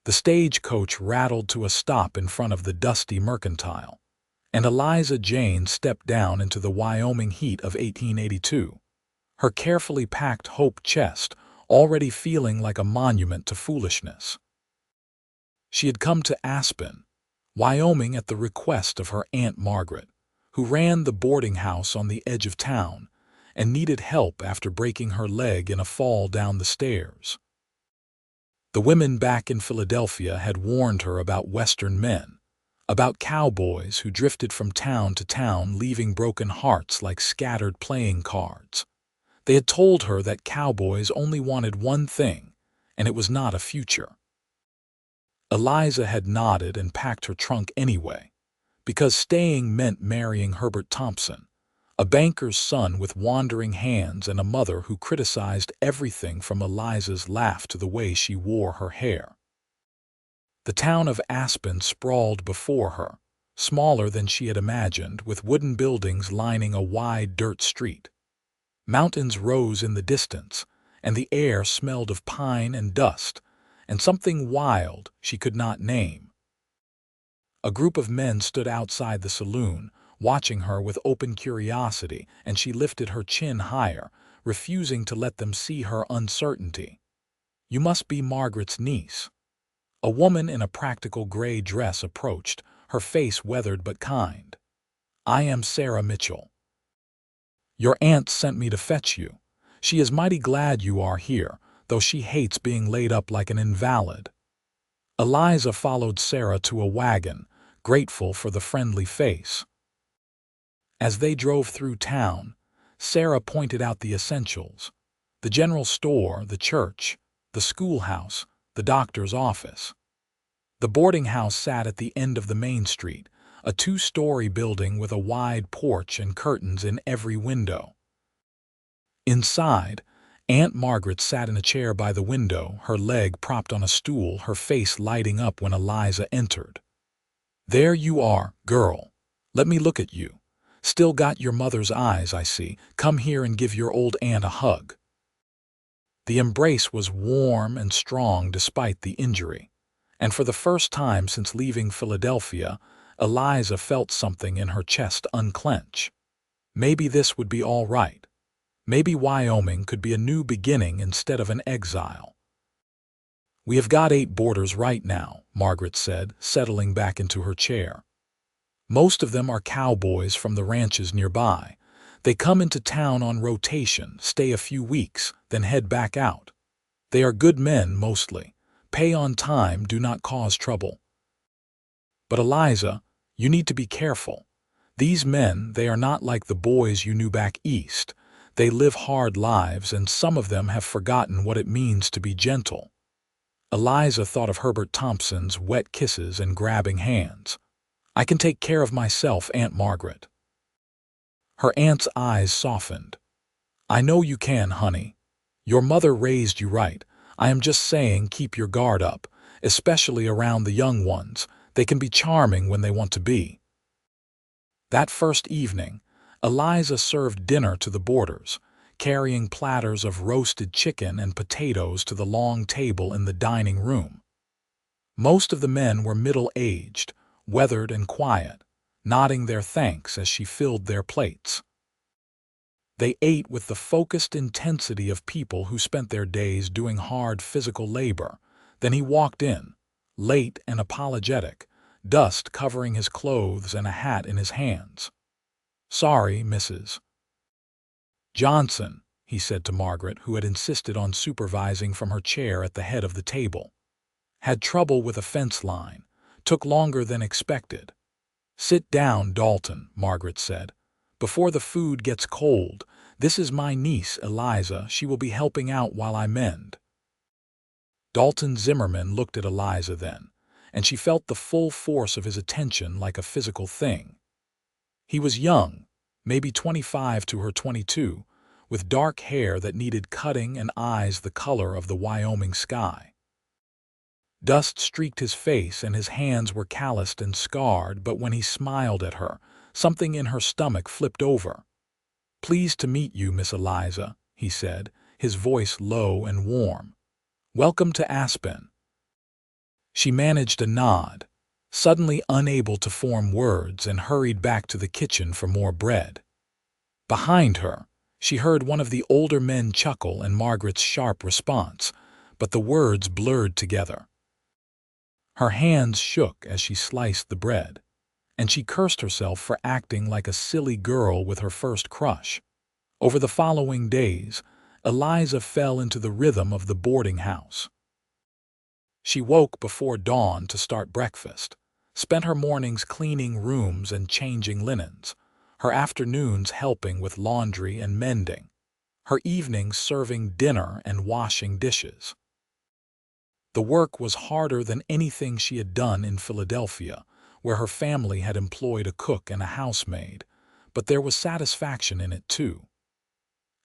The stagecoach rattled to a stop in front of the dusty mercantile, and Eliza Jane stepped down into the Wyoming heat of 1882, her carefully packed hope chest already feeling like a monument to foolishness. She had come to Aspen, Wyoming at the request of her Aunt Margaret, who ran the boarding house on the edge of town and needed help after breaking her leg in a fall down the stairs. The women back in Philadelphia had warned her about Western men, about cowboys who drifted from town to town leaving broken hearts like scattered playing cards. They had told her that cowboys only wanted one thing, and it was not a future. Eliza had nodded and packed her trunk anyway, because staying meant marrying Herbert Thompson, a banker's son with wandering hands and a mother who criticized everything from Eliza's laugh to the way she wore her hair. The town of Aspen sprawled before her, smaller than she had imagined, with wooden buildings lining a wide dirt street. Mountains rose in the distance, and the air smelled of pine and dust, and something wild she could not name. A group of men stood outside the saloon, watching her with open curiosity, and she lifted her chin higher, refusing to let them see her uncertainty. "You must be Margaret's niece." A woman in a practical gray dress approached, her face weathered but kind. "I am Sarah Mitchell. Your aunt sent me to fetch you. She is mighty glad you are here, though she hates being laid up like an invalid." Eliza followed Sarah to a wagon, grateful for the friendly face. As they drove through town, Sarah pointed out the essentials: the general store, the church, the schoolhouse, the doctor's office. The boarding house sat at the end of the main street, a two-story building with a wide porch and curtains in every window. Inside, Aunt Margaret sat in a chair by the window, her leg propped on a stool, her face lighting up when Eliza entered. "There you are, girl. Let me look at you. Still got your mother's eyes, I see. Come here and give your old aunt a hug." The embrace was warm and strong despite the injury, and for the first time since leaving Philadelphia, Eliza felt something in her chest unclench. Maybe this would be all right. Maybe Wyoming could be a new beginning instead of an exile. "We have got 8 boarders right now," Margaret said, settling back into her chair. "Most of them are cowboys from the ranches nearby. They come into town on rotation, stay a few weeks, then head back out. They are good men mostly. Pay on time, do not cause trouble. But Eliza, you need to be careful. These men, they are not like the boys you knew back east. They live hard lives, and some of them have forgotten what it means to be gentle." Eliza thought of Herbert Thompson's wet kisses and grabbing hands. "I can take care of myself, Aunt Margaret." Her aunt's eyes softened. "I know you can, honey. Your mother raised you right. I am just saying keep your guard up, especially around the young ones. They can be charming when they want to be." That first evening, Eliza served dinner to the boarders, carrying platters of roasted chicken and potatoes to the long table in the dining room. Most of the men were middle-aged, weathered and quiet, nodding their thanks as she filled their plates. They ate with the focused intensity of people who spent their days doing hard physical labor. Then he walked in, late and apologetic, dust covering his clothes and a hat in his hands. "Sorry, Mrs. Johnson," he said to Margaret, who had insisted on supervising from her chair at the head of the table. "Had trouble with a fence line. Took longer than expected." "Sit down, Dalton," Margaret said. "Before the food gets cold. This is my niece, Eliza. She will be helping out while I mend." Dalton Zimmerman looked at Eliza then, and she felt the full force of his attention like a physical thing. He was young, maybe 25 to her 22, with dark hair that needed cutting and eyes the color of the Wyoming sky. Dust streaked his face and his hands were calloused and scarred, but when he smiled at her, something in her stomach flipped over. "Pleased to meet you, Miss Eliza," he said, his voice low and warm. "Welcome to Aspen." She managed a nod, suddenly unable to form words, and hurried back to the kitchen for more bread. Behind her, she heard one of the older men chuckle and Margaret's sharp response, but the words blurred together. Her hands shook as she sliced the bread, and she cursed herself for acting like a silly girl with her first crush. Over the following days, Eliza fell into the rhythm of the boarding house. She woke before dawn to start breakfast, spent her mornings cleaning rooms and changing linens, her afternoons helping with laundry and mending, her evenings serving dinner and washing dishes. The work was harder than anything she had done in Philadelphia, where her family had employed a cook and a housemaid, but there was satisfaction in it too.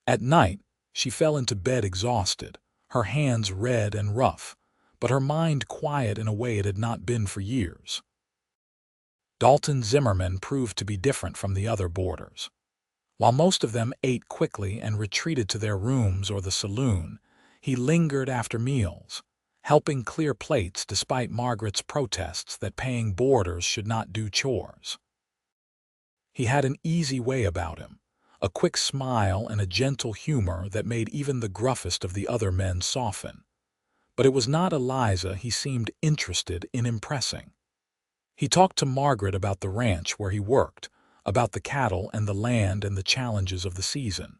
At night, she fell into bed exhausted, her hands red and rough, but her mind quiet in a way it had not been for years. Dalton Zimmerman proved to be different from the other boarders. While most of them ate quickly and retreated to their rooms or the saloon, he lingered after meals, helping clear plates despite Margaret's protests that paying boarders should not do chores. He had an easy way about him, a quick smile and a gentle humor that made even the gruffest of the other men soften. But it was not Eliza he seemed interested in impressing. He talked to Margaret about the ranch where he worked, about the cattle and the land and the challenges of the season.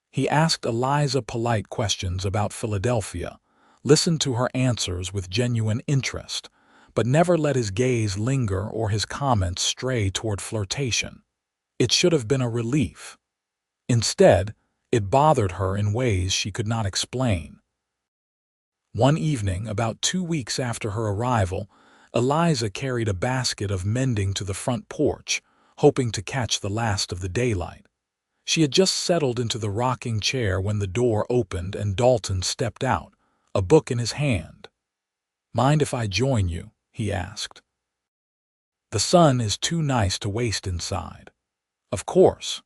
He asked Eliza polite questions about Philadelphia, listened to her answers with genuine interest, but never let his gaze linger or his comments stray toward flirtation. It should have been a relief. Instead, it bothered her in ways she could not explain. One evening, about 2 weeks after her arrival, Eliza carried a basket of mending to the front porch, hoping to catch the last of the daylight. She had just settled into the rocking chair when the door opened and Dalton stepped out, a book in his hand. "Mind if I join you?" he asked. "The sun is too nice to waste inside." "Of course."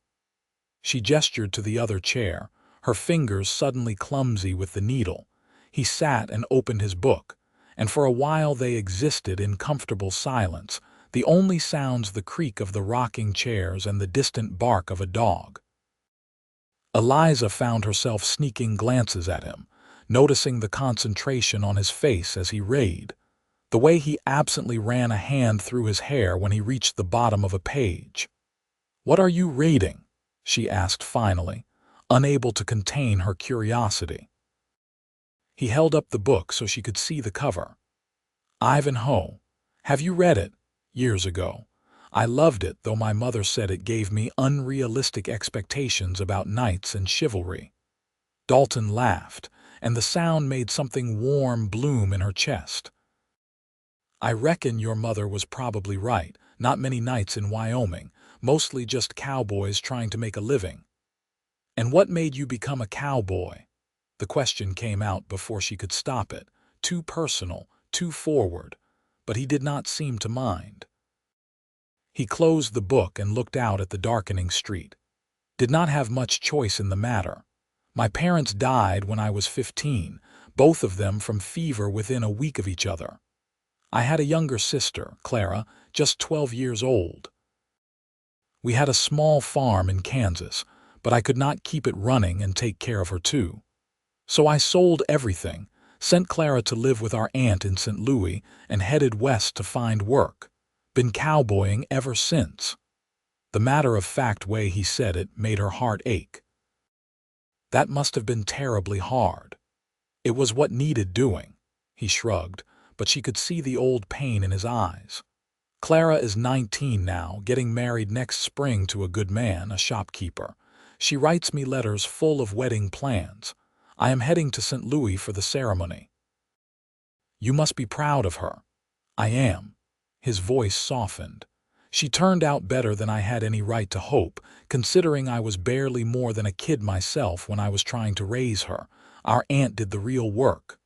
She gestured to the other chair, her fingers suddenly clumsy with the needle. He sat and opened his book, and for a while they existed in comfortable silence, the only sounds the creak of the rocking chairs and the distant bark of a dog. Eliza found herself sneaking glances at him, noticing the concentration on his face as he read, the way he absently ran a hand through his hair when he reached the bottom of a page. "What are you reading?" she asked finally, unable to contain her curiosity. He held up the book so she could see the cover. "Ivanhoe. Have you read it?" "Years ago. I loved it, though my mother said it gave me unrealistic expectations about knights and chivalry." Dalton laughed, and the sound made something warm bloom in her chest. "I reckon your mother was probably right. Not many knights in Wyoming, mostly just cowboys trying to make a living." "And what made you become a cowboy?" The question came out before she could stop it, too personal, too forward, but he did not seem to mind. He closed the book and looked out at the darkening street. "Did not have much choice in the matter. My parents died when I was 15, both of them from fever within a week of each other. I had a younger sister, Clara, just 12 years old. We had a small farm in Kansas, but I could not keep it running and take care of her too. So I sold everything, sent Clara to live with our aunt in St. Louis, and headed west to find work. Been cowboying ever since." The matter-of-fact way he said it made her heart ache. "That must have been terribly hard." "It was what needed doing." He shrugged, but she could see the old pain in his eyes. "Clara is 19 now, getting married next spring to a good man, a shopkeeper. She writes me letters full of wedding plans. I am heading to St. Louis for the ceremony." "You must be proud of her." "I am." His voice softened. "She turned out better than I had any right to hope, considering I was barely more than a kid myself when I was trying to raise her. Our aunt did the real work."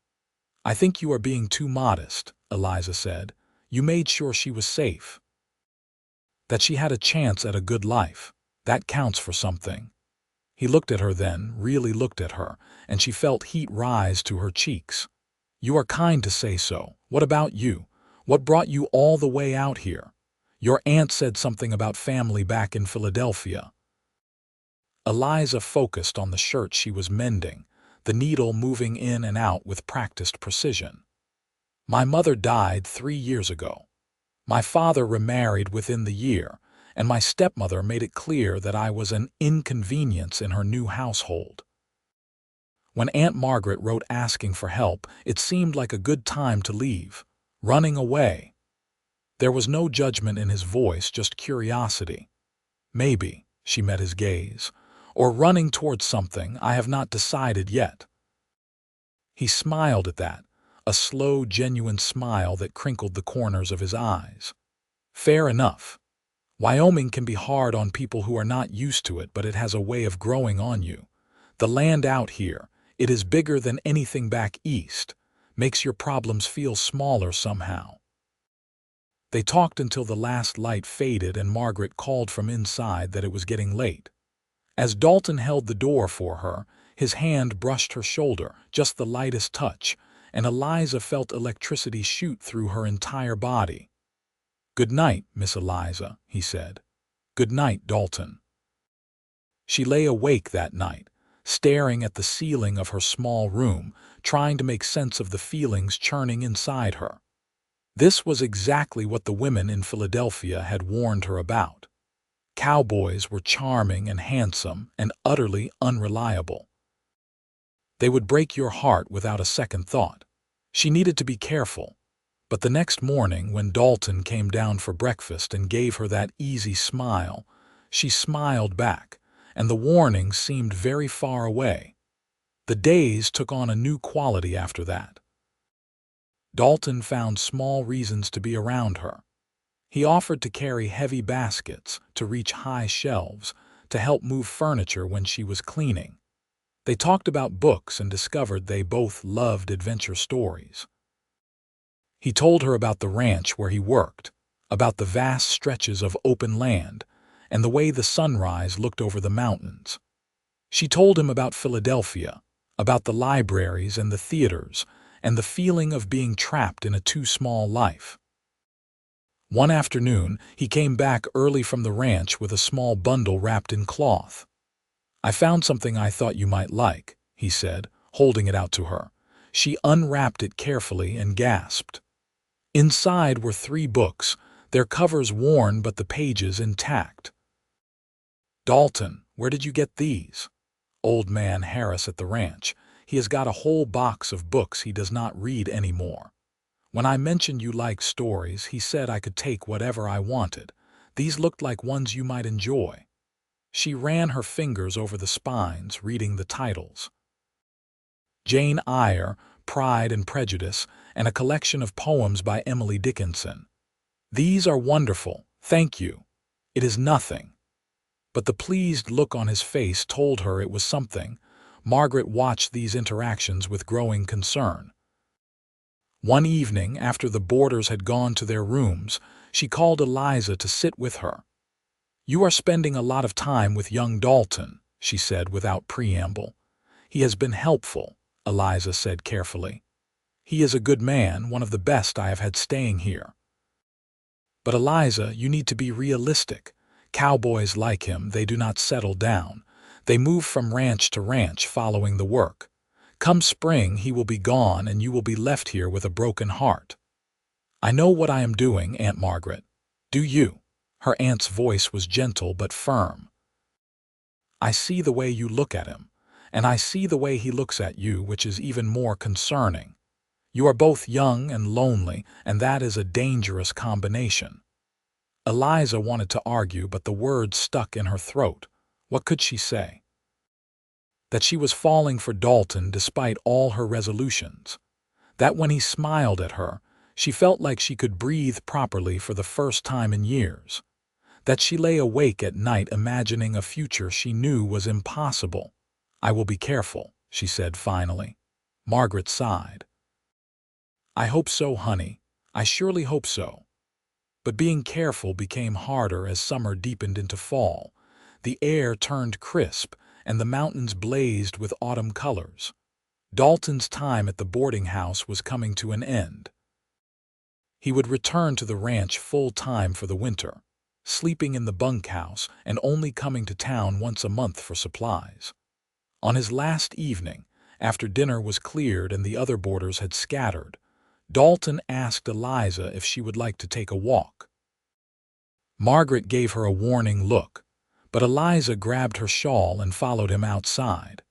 "I think you are being too modest," Eliza said. "You made sure she was safe. That she had a chance at a good life. That counts for something." He looked at her then, really looked at her, and she felt heat rise to her cheeks. You are kind to say so. What about you? What brought you all the way out here? Your aunt said something about family back in Philadelphia. Eliza focused on the shirt she was mending, the needle moving in and out with practiced precision. My mother died 3 years ago. My father remarried within the year, and my stepmother made it clear that I was an inconvenience in her new household. When Aunt Margaret wrote asking for help, it seemed like a good time to leave, running away. There was no judgment in his voice, just curiosity. Maybe, she met his gaze, or running towards something I have not decided yet. He smiled at that, a slow, genuine smile that crinkled the corners of his eyes. Fair enough. Wyoming can be hard on people who are not used to it, but it has a way of growing on you. The land out here, it is bigger than anything back east, makes your problems feel smaller somehow. They talked until the last light faded and Margaret called from inside that it was getting late. As Dalton held the door for her, his hand brushed her shoulder, just the lightest touch, and Eliza felt electricity shoot through her entire body. "Good night, Miss Eliza," he said. "Good night, Dalton." She lay awake that night, staring at the ceiling of her small room, trying to make sense of the feelings churning inside her. This was exactly what the women in Philadelphia had warned her about. Cowboys were charming and handsome and utterly unreliable. They would break your heart without a second thought. She needed to be careful. But the next morning, when Dalton came down for breakfast and gave her that easy smile, she smiled back, and the warning seemed very far away. The days took on a new quality after that. Dalton found small reasons to be around her. He offered to carry heavy baskets, to reach high shelves, to help move furniture when she was cleaning. They talked about books and discovered they both loved adventure stories. He told her about the ranch where he worked, about the vast stretches of open land, and the way the sunrise looked over the mountains. She told him about Philadelphia, about the libraries and the theaters, and the feeling of being trapped in a too small life. One afternoon, he came back early from the ranch with a small bundle wrapped in cloth. "I found something I thought you might like," he said, holding it out to her. She unwrapped it carefully and gasped. Inside were 3 books, their covers worn but the pages intact. "Dalton, where did you get these?" "Old man Harris at the ranch. He has got a whole box of books he does not read anymore. When I mentioned you liked stories, he said I could take whatever I wanted. These looked like ones you might enjoy." She ran her fingers over the spines, reading the titles. Jane Eyre, Pride and Prejudice, and a collection of poems by Emily Dickinson. "These are wonderful, thank you." "It is nothing." But the pleased look on his face told her it was something. Margaret watched these interactions with growing concern. One evening, after the boarders had gone to their rooms, she called Eliza to sit with her. "You are spending a lot of time with young Dalton," she said without preamble. "He has been helpful," Eliza said carefully. "He is a good man, one of the best I have had staying here." "But Eliza, you need to be realistic. Cowboys like him, they do not settle down. They move from ranch to ranch following the work. Come spring, he will be gone and you will be left here with a broken heart." "I know what I am doing, Aunt Margaret. Do you?" Her aunt's voice was gentle but firm. "I see the way you look at him, and I see the way he looks at you, which is even more concerning. You are both young and lonely, and that is a dangerous combination." Eliza wanted to argue, but the words stuck in her throat. What could she say? That she was falling for Dalton despite all her resolutions. That when he smiled at her, she felt like she could breathe properly for the first time in years. That she lay awake at night imagining a future she knew was impossible. "I will be careful," she said finally. Margaret sighed. "I hope so, honey. I surely hope so." But being careful became harder as summer deepened into fall. The air turned crisp, and the mountains blazed with autumn colors. Dalton's time at the boarding house was coming to an end. He would return to the ranch full-time for the winter, sleeping in the bunkhouse and only coming to town once a month for supplies. On his last evening, after dinner was cleared and the other boarders had scattered, Dalton asked Eliza if she would like to take a walk. Margaret gave her a warning look, but Eliza grabbed her shawl and followed him outside.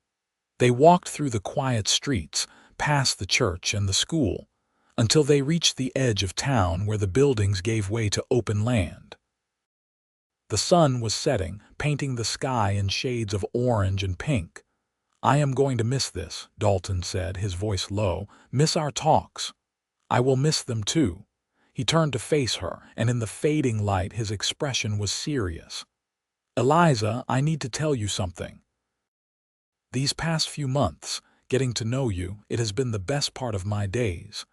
They walked through the quiet streets, past the church and the school, until they reached the edge of town where the buildings gave way to open land. The sun was setting, painting the sky in shades of orange and pink. "I am going to miss this," Dalton said, his voice low. "Miss our talks." "I will miss them too." He turned to face her, and in the fading light his expression was serious. "Eliza, I need to tell you something. These past few months, getting to know you, it has been the best part of my days.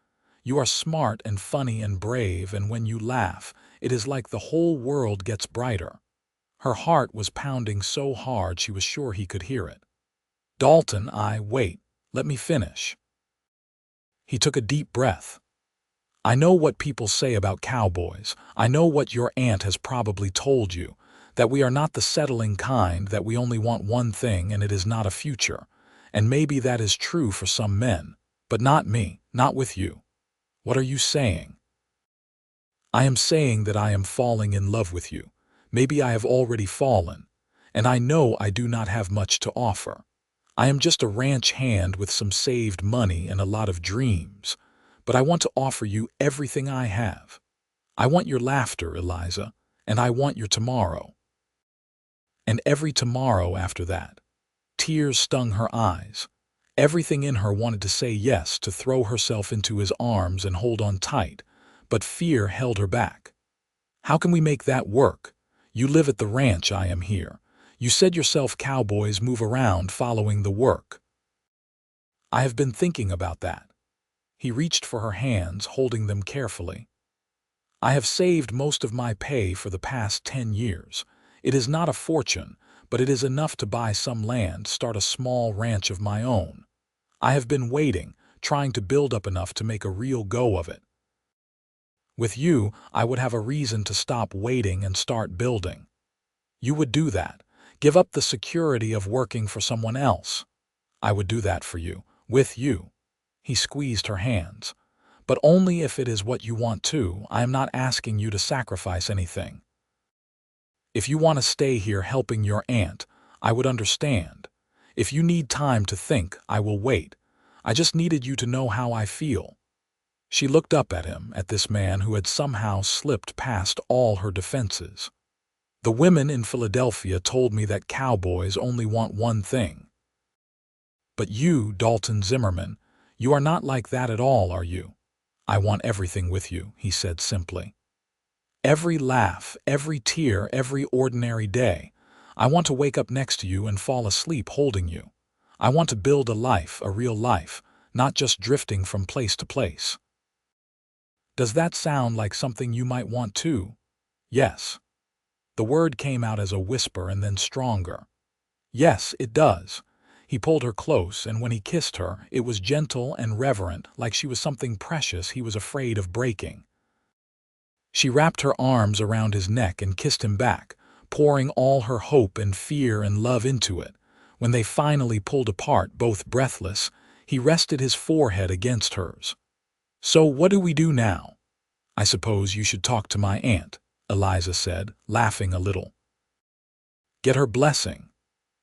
You are smart and funny and brave, and when you laugh, it is like the whole world gets brighter." Her heart was pounding so hard she was sure he could hear it. "Dalton, wait, let me finish." He took a deep breath. "I know what people say about cowboys. I know what your aunt has probably told you, that we are not the settling kind, that we only want one thing and it is not a future. And maybe that is true for some men, but not me, not with you." "What are you saying?" "I am saying that I am falling in love with you. Maybe I have already fallen, and I know I do not have much to offer. I am just a ranch hand with some saved money and a lot of dreams, but I want to offer you everything I have. I want your laughter, Eliza, and I want your tomorrow. And every tomorrow after that." Tears stung her eyes. Everything in her wanted to say yes, to throw herself into his arms and hold on tight, but fear held her back. "How can we make that work? You live at the ranch, I am here. You said yourself cowboys move around following the work." "I have been thinking about that." He reached for her hands, holding them carefully. "I have saved most of my pay for the past 10 years. It is not a fortune, but it is enough to buy some land, start a small ranch of my own. I have been waiting, trying to build up enough to make a real go of it. With you, I would have a reason to stop waiting and start building. You would do that, give up the security of working for someone else. I would do that for you, with you." He squeezed her hands. "But only if it is what you want to. I am not asking you to sacrifice anything. If you want to stay here helping your aunt, I would understand. If you need time to think, I will wait. I just needed you to know how I feel." She looked up at him, at this man who had somehow slipped past all her defenses. "The women in Philadelphia told me that cowboys only want one thing. But you, Dalton Zimmerman, you are not like that at all, are you?" "I want everything with you," he said simply. "Every laugh, every tear, every ordinary day. I want to wake up next to you and fall asleep holding you. I want to build a life, a real life, not just drifting from place to place." "Does that sound like something you might want too?" "Yes." The word came out as a whisper and then stronger. "Yes, it does." He pulled her close, and when he kissed her, it was gentle and reverent, like she was something precious he was afraid of breaking. She wrapped her arms around his neck and kissed him back, pouring all her hope and fear and love into it. When they finally pulled apart, both breathless, he rested his forehead against hers. "So what do we do now?" "I suppose you should talk to my aunt," Eliza said, laughing a little. "Get her blessing.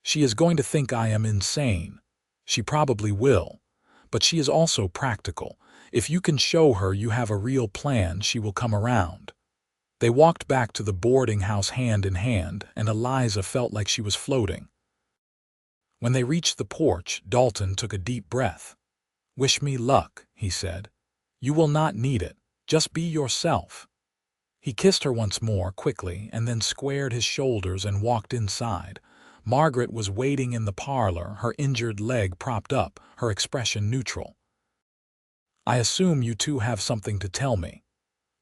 She is going to think I am insane. She probably will. But she is also practical. If you can show her you have a real plan, she will come around." They walked back to the boarding house hand in hand, and Eliza felt like she was floating. When they reached the porch, Dalton took a deep breath. "Wish me luck," he said. "You will not need it. Just be yourself." He kissed her once more, quickly, and then squared his shoulders and walked inside. Margaret was waiting in the parlor, her injured leg propped up, her expression neutral. "I assume you two have something to tell me."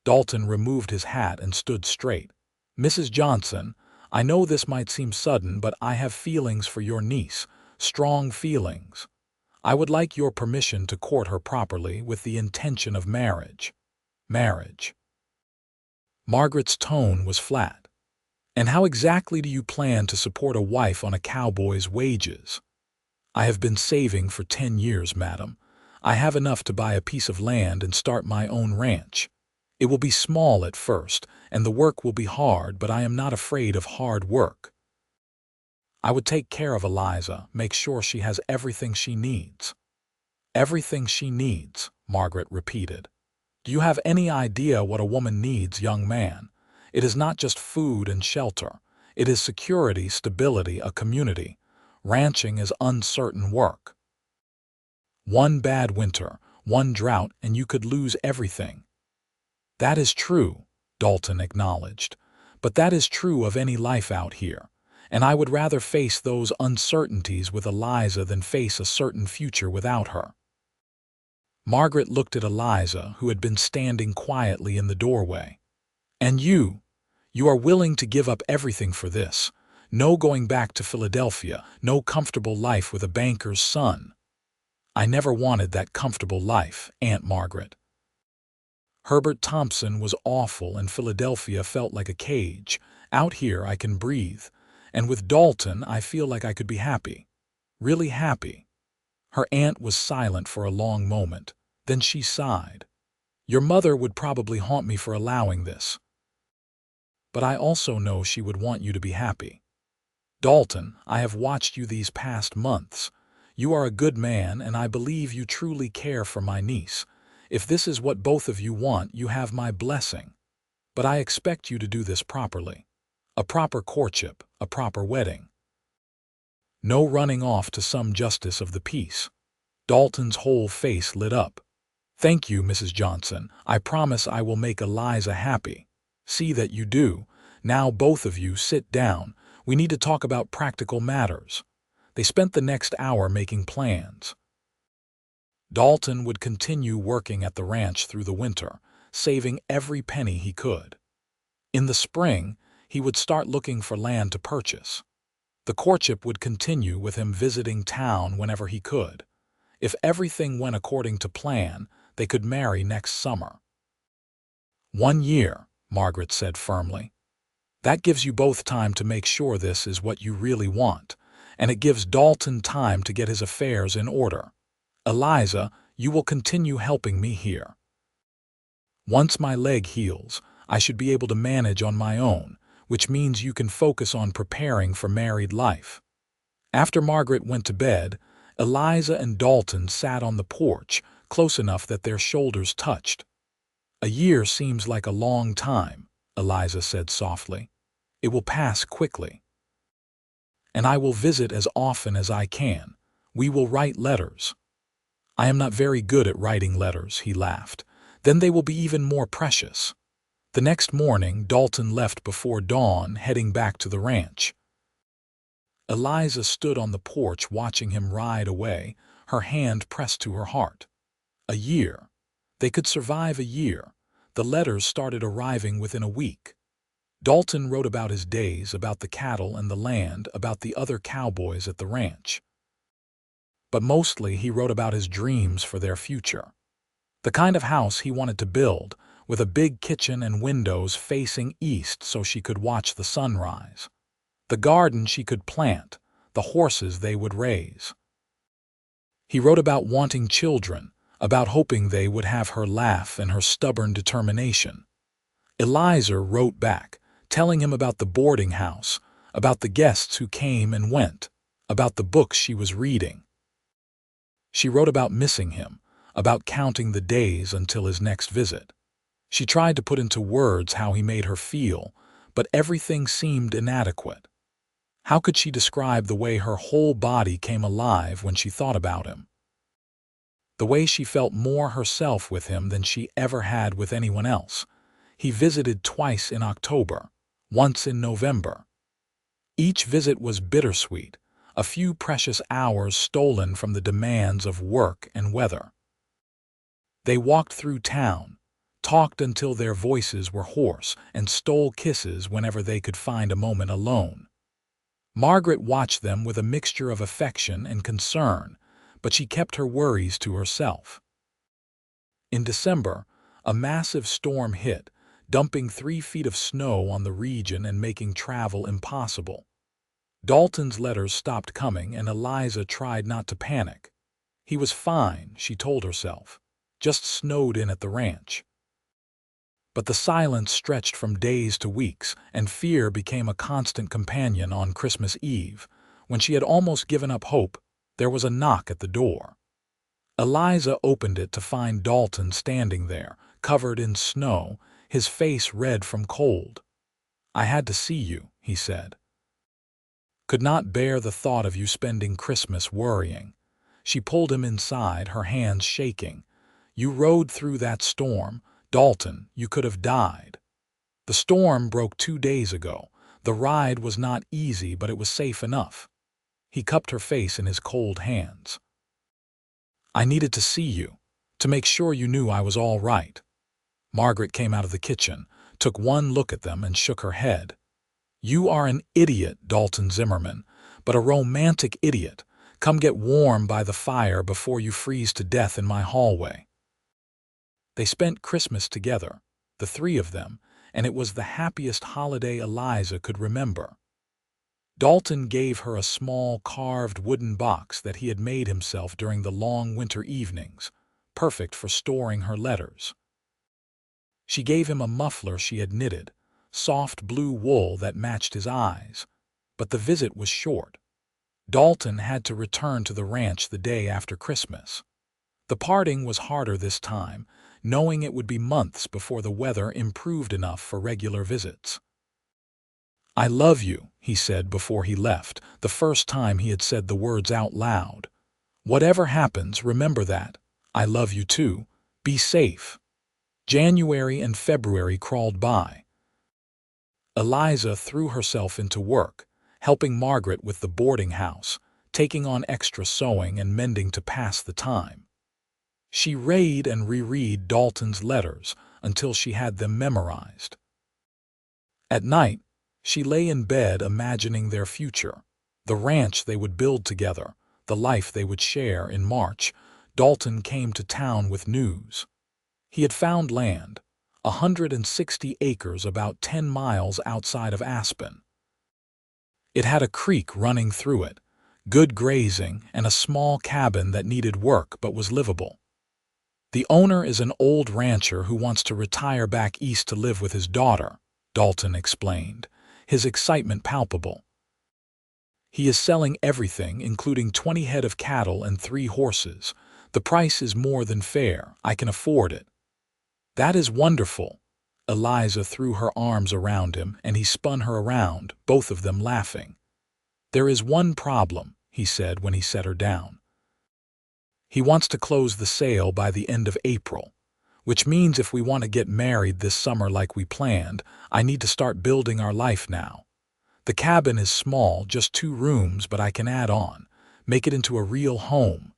Dalton removed his hat and stood straight. "Mrs. Johnson, I know this might seem sudden, but I have feelings for your niece, strong feelings. I would like your permission to court her properly with the intention of marriage. Marriage. Margaret's tone was flat. And how exactly do you plan to support a wife on a cowboy's wages? I have been saving for 10 years, madam. I have enough to buy a piece of land and start my own ranch. It will be small at first, and the work will be hard, but I am not afraid of hard work. I would take care of Eliza, make sure she has everything she needs. Everything she needs, Margaret repeated. Do you have any idea what a woman needs, young man? It is not just food and shelter. It is security, stability, a community. Ranching is uncertain work. One bad winter, one drought, and you could lose everything. That is true, Dalton acknowledged. But that is true of any life out here. And I would rather face those uncertainties with Eliza than face a certain future without her. Margaret looked at Eliza, who had been standing quietly in the doorway. And you are willing to give up everything for this. No going back to Philadelphia, no comfortable life with a banker's son. I never wanted that comfortable life, Aunt Margaret. Herbert Thompson was awful and Philadelphia felt like a cage. Out here I can breathe. And with Dalton, I feel like I could be happy. Really happy. Her aunt was silent for a long moment. Then she sighed. Your mother would probably haunt me for allowing this. But I also know she would want you to be happy. Dalton, I have watched you these past months. You are a good man, and I believe you truly care for my niece. If this is what both of you want, you have my blessing. But I expect you to do this properly. A proper courtship, a proper wedding. No running off to some justice of the peace. Dalton's whole face lit up. Thank you, Mrs. Johnson. I promise I will make Eliza happy. See that you do. Now both of you sit down. We need to talk about practical matters. They spent the next hour making plans. Dalton would continue working at the ranch through the winter, saving every penny he could. In the spring, he would start looking for land to purchase. The courtship would continue with him visiting town whenever he could. If everything went according to plan, they could marry next summer. 1 year, Margaret said firmly. That gives you both time to make sure this is what you really want, and it gives Dalton time to get his affairs in order. Eliza, you will continue helping me here. Once my leg heals, I should be able to manage on my own, which means you can focus on preparing for married life. After Margaret went to bed, Eliza and Dalton sat on the porch, close enough that their shoulders touched. A year seems like a long time, Eliza said softly. It will pass quickly. And I will visit as often as I can. We will write letters. I am not very good at writing letters, he laughed. Then they will be even more precious. The next morning, Dalton left before dawn, heading back to the ranch. Eliza stood on the porch watching him ride away, her hand pressed to her heart. A year. They could survive a year. The letters started arriving within a week. Dalton wrote about his days, about the cattle and the land, about the other cowboys at the ranch. But mostly he wrote about his dreams for their future. The kind of house he wanted to build, with a big kitchen and windows facing east so she could watch the sunrise. The garden she could plant, the horses they would raise. He wrote about wanting children, about hoping they would have her laugh and her stubborn determination. Eliza wrote back, telling him about the boarding house, about the guests who came and went, about the books she was reading. She wrote about missing him, about counting the days until his next visit. She tried to put into words how he made her feel, but everything seemed inadequate. How could she describe the way her whole body came alive when she thought about him? The way she felt more herself with him than she ever had with anyone else. He visited twice in October, once in November. Each visit was bittersweet, a few precious hours stolen from the demands of work and weather. They walked through town, talked until their voices were hoarse, and stole kisses whenever they could find a moment alone. Margaret watched them with a mixture of affection and concern, but she kept her worries to herself. In December, a massive storm hit, dumping 3 feet of snow on the region and making travel impossible. Dalton's letters stopped coming, and Eliza tried not to panic. He was fine, she told herself, just snowed in at the ranch. But the silence stretched from days to weeks, and fear became a constant companion on Christmas Eve. When she had almost given up hope, there was a knock at the door. Eliza opened it to find Dalton standing there, covered in snow, his face red from cold. "I had to see you," he said. "Could not bear the thought of you spending Christmas worrying." She pulled him inside, her hands shaking. "You rode through that storm, Dalton, you could have died." "The storm broke 2 days ago. The ride was not easy, but it was safe enough." He cupped her face in his cold hands. "I needed to see you, to make sure you knew I was all right." Margaret came out of the kitchen, took one look at them, and shook her head. "You are an idiot, Dalton Zimmerman, but a romantic idiot. Come get warm by the fire before you freeze to death in my hallway." They spent Christmas together, the 3 of them, and it was the happiest holiday Eliza could remember. Dalton gave her a small carved wooden box that he had made himself during the long winter evenings, perfect for storing her letters. She gave him a muffler she had knitted, soft blue wool that matched his eyes. But the visit was short. Dalton had to return to the ranch the day after Christmas. The parting was harder this time, knowing it would be months before the weather improved enough for regular visits. "I love you," he said before he left, the first time he had said the words out loud. "Whatever happens, remember that. I love you too. Be safe." January and February crawled by. Eliza threw herself into work, helping Margaret with the boarding house, taking on extra sewing and mending to pass the time. She read and reread Dalton's letters until she had them memorized. At night, she lay in bed imagining their future, the ranch they would build together, the life they would share. In March, Dalton came to town with news. He had found land, 160 acres about 10 miles outside of Aspen. It had a creek running through it, good grazing, and a small cabin that needed work but was livable. "The owner is an old rancher who wants to retire back east to live with his daughter," Dalton explained, his excitement palpable. "He is selling everything, including 20 head of cattle and 3 horses. The price is more than fair. I can afford it." "That is wonderful." Eliza threw her arms around him, and he spun her around, both of them laughing. "There is one problem," he said when he set her down. "He wants to close the sale by the end of April, which means if we want to get married this summer like we planned, I need to start building our life now. The cabin is small, just 2 rooms, but I can add on, make it into a real home."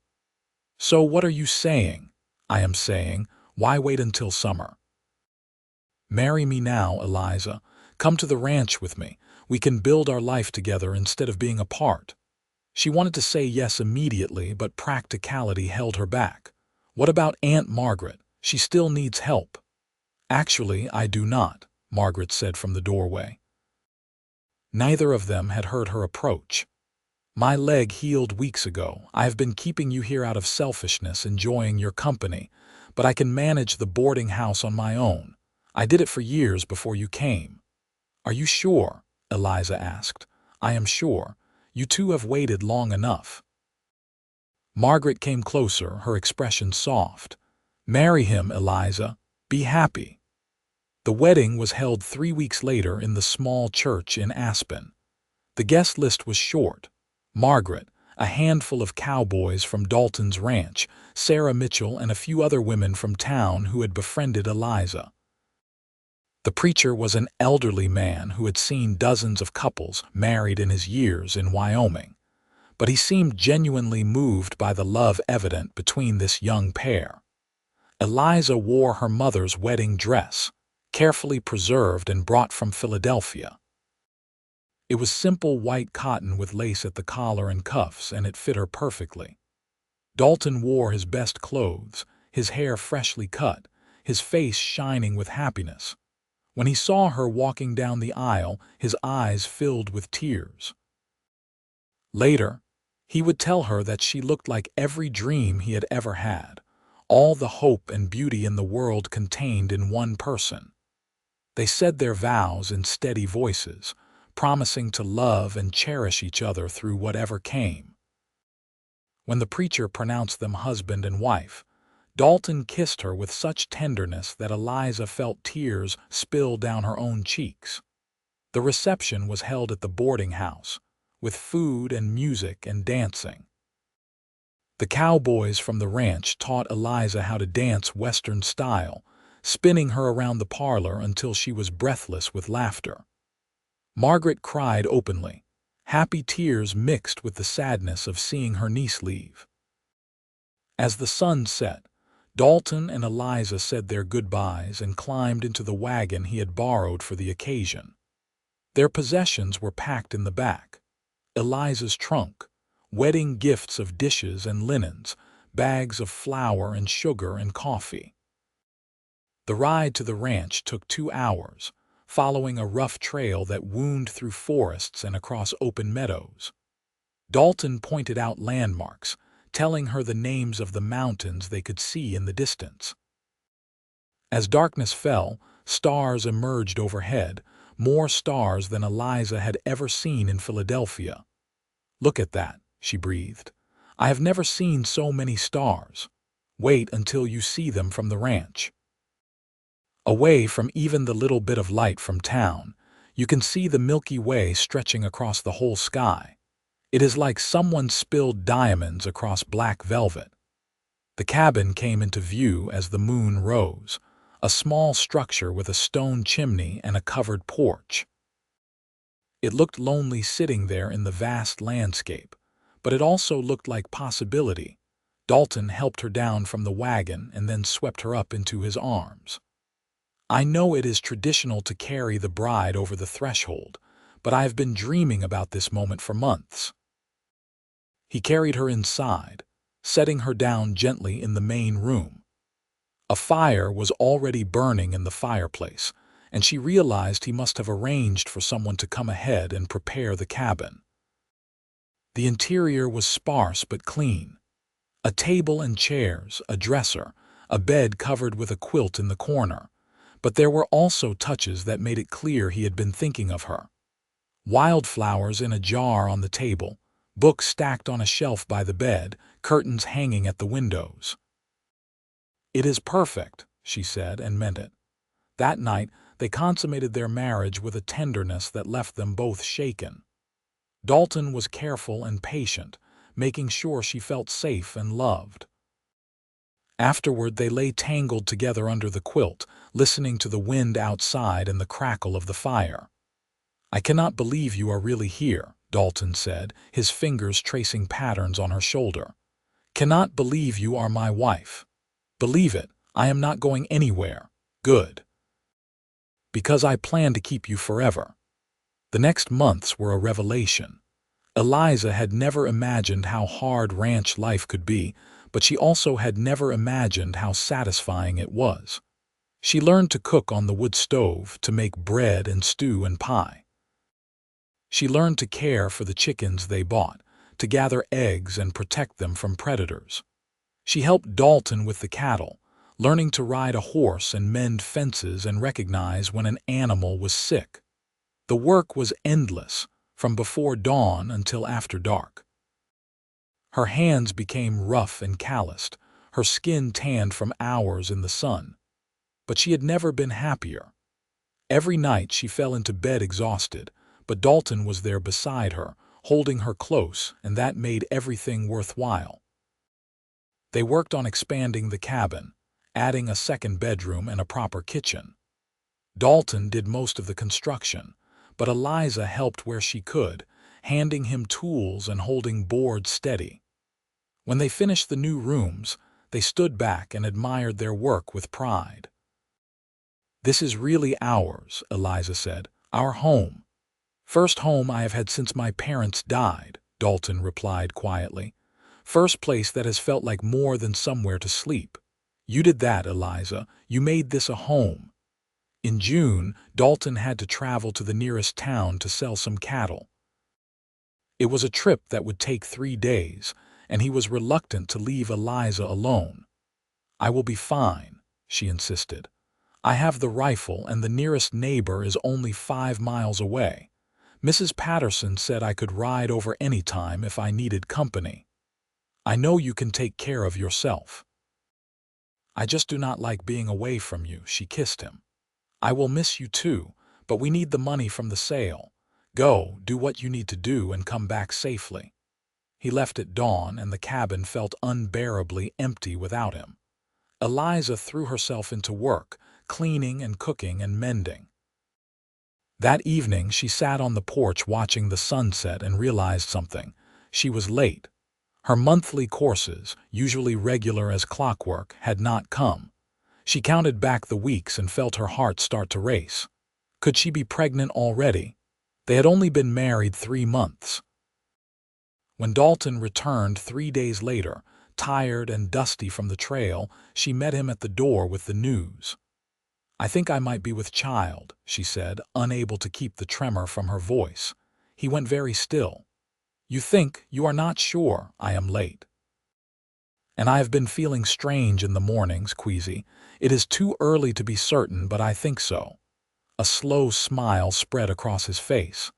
"So what are you saying?" "I am saying, why wait until summer? Marry me now, Eliza. Come to the ranch with me. We can build our life together instead of being apart." She wanted to say yes immediately, but practicality held her back. "What about Aunt Margaret? She still needs help." "Actually, I do not," Margaret said from the doorway. Neither of them had heard her approach. "My leg healed weeks ago. I have been keeping you here out of selfishness, enjoying your company, but I can manage the boarding house on my own. I did it for years before you came." "Are you sure?" Eliza asked. "I am sure. You two have waited long enough." Margaret came closer, her expression soft. "Marry him, Eliza. Be happy." The wedding was held 3 weeks later in the small church in Aspen. The guest list was short. Margaret, a handful of cowboys from Dalton's ranch, Sarah Mitchell, and a few other women from town who had befriended Eliza. The preacher was an elderly man who had seen dozens of couples married in his years in Wyoming, but he seemed genuinely moved by the love evident between this young pair. Eliza wore her mother's wedding dress, carefully preserved and brought from Philadelphia. It was simple white cotton with lace at the collar and cuffs, and it fit her perfectly. Dalton wore his best clothes, his hair freshly cut, his face shining with happiness. When he saw her walking down the aisle, his eyes filled with tears. Later, he would tell her that she looked like every dream he had ever had, all the hope and beauty in the world contained in one person. They said their vows in steady voices, promising to love and cherish each other through whatever came. When the preacher pronounced them husband and wife, Dalton kissed her with such tenderness that Eliza felt tears spill down her own cheeks. The reception was held at the boarding house, with food and music and dancing. The cowboys from the ranch taught Eliza how to dance Western style, spinning her around the parlor until she was breathless with laughter. Margaret cried openly, happy tears mixed with the sadness of seeing her niece leave. As the sun set, Dalton and Eliza said their goodbyes and climbed into the wagon he had borrowed for the occasion. Their possessions were packed in the back: Eliza's trunk, wedding gifts of dishes and linens, bags of flour and sugar and coffee. The ride to the ranch took 2 hours, following a rough trail that wound through forests and across open meadows. Dalton pointed out landmarks, telling her the names of the mountains they could see in the distance. As darkness fell, stars emerged overhead, more stars than Eliza had ever seen in Philadelphia. "Look at that," she breathed. "I have never seen so many stars. Wait until you see them from the ranch." Away from even the little bit of light from town, you can see the Milky Way stretching across the whole sky. It is like someone spilled diamonds across black velvet. The cabin came into view as the moon rose, a small structure with a stone chimney and a covered porch. It looked lonely sitting there in the vast landscape, but it also looked like possibility. Dalton helped her down from the wagon and then swept her up into his arms. "I know it is traditional to carry the bride over the threshold, but I have been dreaming about this moment for months." He carried her inside, setting her down gently in the main room. A fire was already burning in the fireplace, and she realized he must have arranged for someone to come ahead and prepare the cabin. The interior was sparse but clean. A table and chairs, a dresser, a bed covered with a quilt in the corner. But there were also touches that made it clear he had been thinking of her. Wildflowers in a jar on the table, books stacked on a shelf by the bed, curtains hanging at the windows. "It is perfect," she said, and meant it. That night, they consummated their marriage with a tenderness that left them both shaken. Dalton was careful and patient, making sure she felt safe and loved. Afterward, they lay tangled together under the quilt, listening to the wind outside and the crackle of the fire. "I cannot believe you are really here," Dalton said, his fingers tracing patterns on her shoulder. "Cannot believe you are my wife. Believe it, I am not going anywhere. Good. Because I plan to keep you forever." The next months were a revelation. Eliza had never imagined how hard ranch life could be, but she also had never imagined how satisfying it was. She learned to cook on the wood stove, to make bread and stew and pie. She learned to care for the chickens they bought, to gather eggs and protect them from predators. She helped Dalton with the cattle, learning to ride a horse and mend fences and recognize when an animal was sick. The work was endless, from before dawn until after dark. Her hands became rough and calloused, her skin tanned from hours in the sun. But she had never been happier. Every night she fell into bed exhausted, but Dalton was there beside her, holding her close, and that made everything worthwhile. They worked on expanding the cabin, adding a second bedroom and a proper kitchen. Dalton did most of the construction, but Eliza helped where she could, handing him tools and holding boards steady. When they finished the new rooms, they stood back and admired their work with pride. "This is really ours," Eliza said, "our home." "First home I have had since my parents died," Dalton replied quietly. First place that has felt like more than somewhere to sleep. You did that, Eliza. You made this a home. In June, Dalton had to travel to the nearest town to sell some cattle. It was a trip that would take 3 days, and he was reluctant to leave Eliza alone. "I will be fine," she insisted. "I have the rifle, and the nearest neighbor is only 5 miles away. Mrs. Patterson said I could ride over any time if I needed company. I know you can take care of yourself." "I just do not like being away from you," she kissed him. "I will miss you too, but we need the money from the sale. Go, do what you need to do, and come back safely." He left at dawn, and the cabin felt unbearably empty without him. Eliza threw herself into work, cleaning and cooking and mending. That evening, she sat on the porch watching the sunset and realized something. She was late. Her monthly courses, usually regular as clockwork, had not come. She counted back the weeks and felt her heart start to race. Could she be pregnant already? They had only been married 3 months. When Dalton returned 3 days later, tired and dusty from the trail, she met him at the door with the news. "I think I might be with child," she said, unable to keep the tremor from her voice. He went very still. "You think? You are not sure? I am late. And I have been feeling strange in the mornings, Queasy. It is too early to be certain, but I think so." A slow smile spread across his face.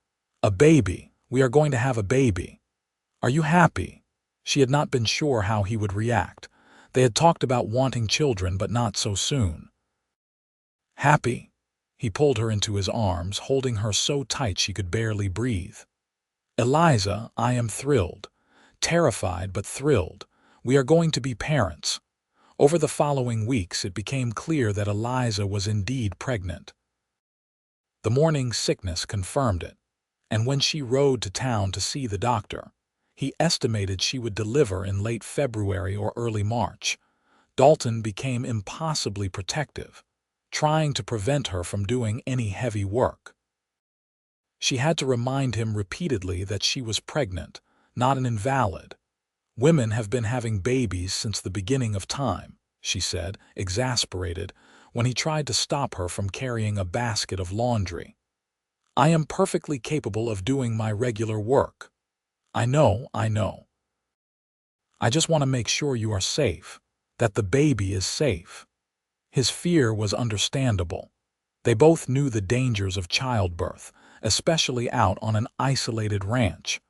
"A baby. We are going to have a baby. Are you happy?" She had not been sure how he would react. They had talked about wanting children, but not so soon. "Happy?" He pulled her into his arms, holding her so tight she could barely breathe. "Eliza, I am thrilled. Terrified, but thrilled. We are going to be parents." Over the following weeks, it became clear that Eliza was indeed pregnant. The morning sickness confirmed it, and when she rode to town to see the doctor, he estimated she would deliver in late February or early March. Dalton became impossibly protective, trying to prevent her from doing any heavy work. She had to remind him repeatedly that she was pregnant, not an invalid. "Women have been having babies since the beginning of time," she said, exasperated, when he tried to stop her from carrying a basket of laundry. "I am perfectly capable of doing my regular work." I know. I just want to make sure you are safe, that the baby is safe." His fear was understandable. They both knew the dangers of childbirth, especially out on an isolated ranch.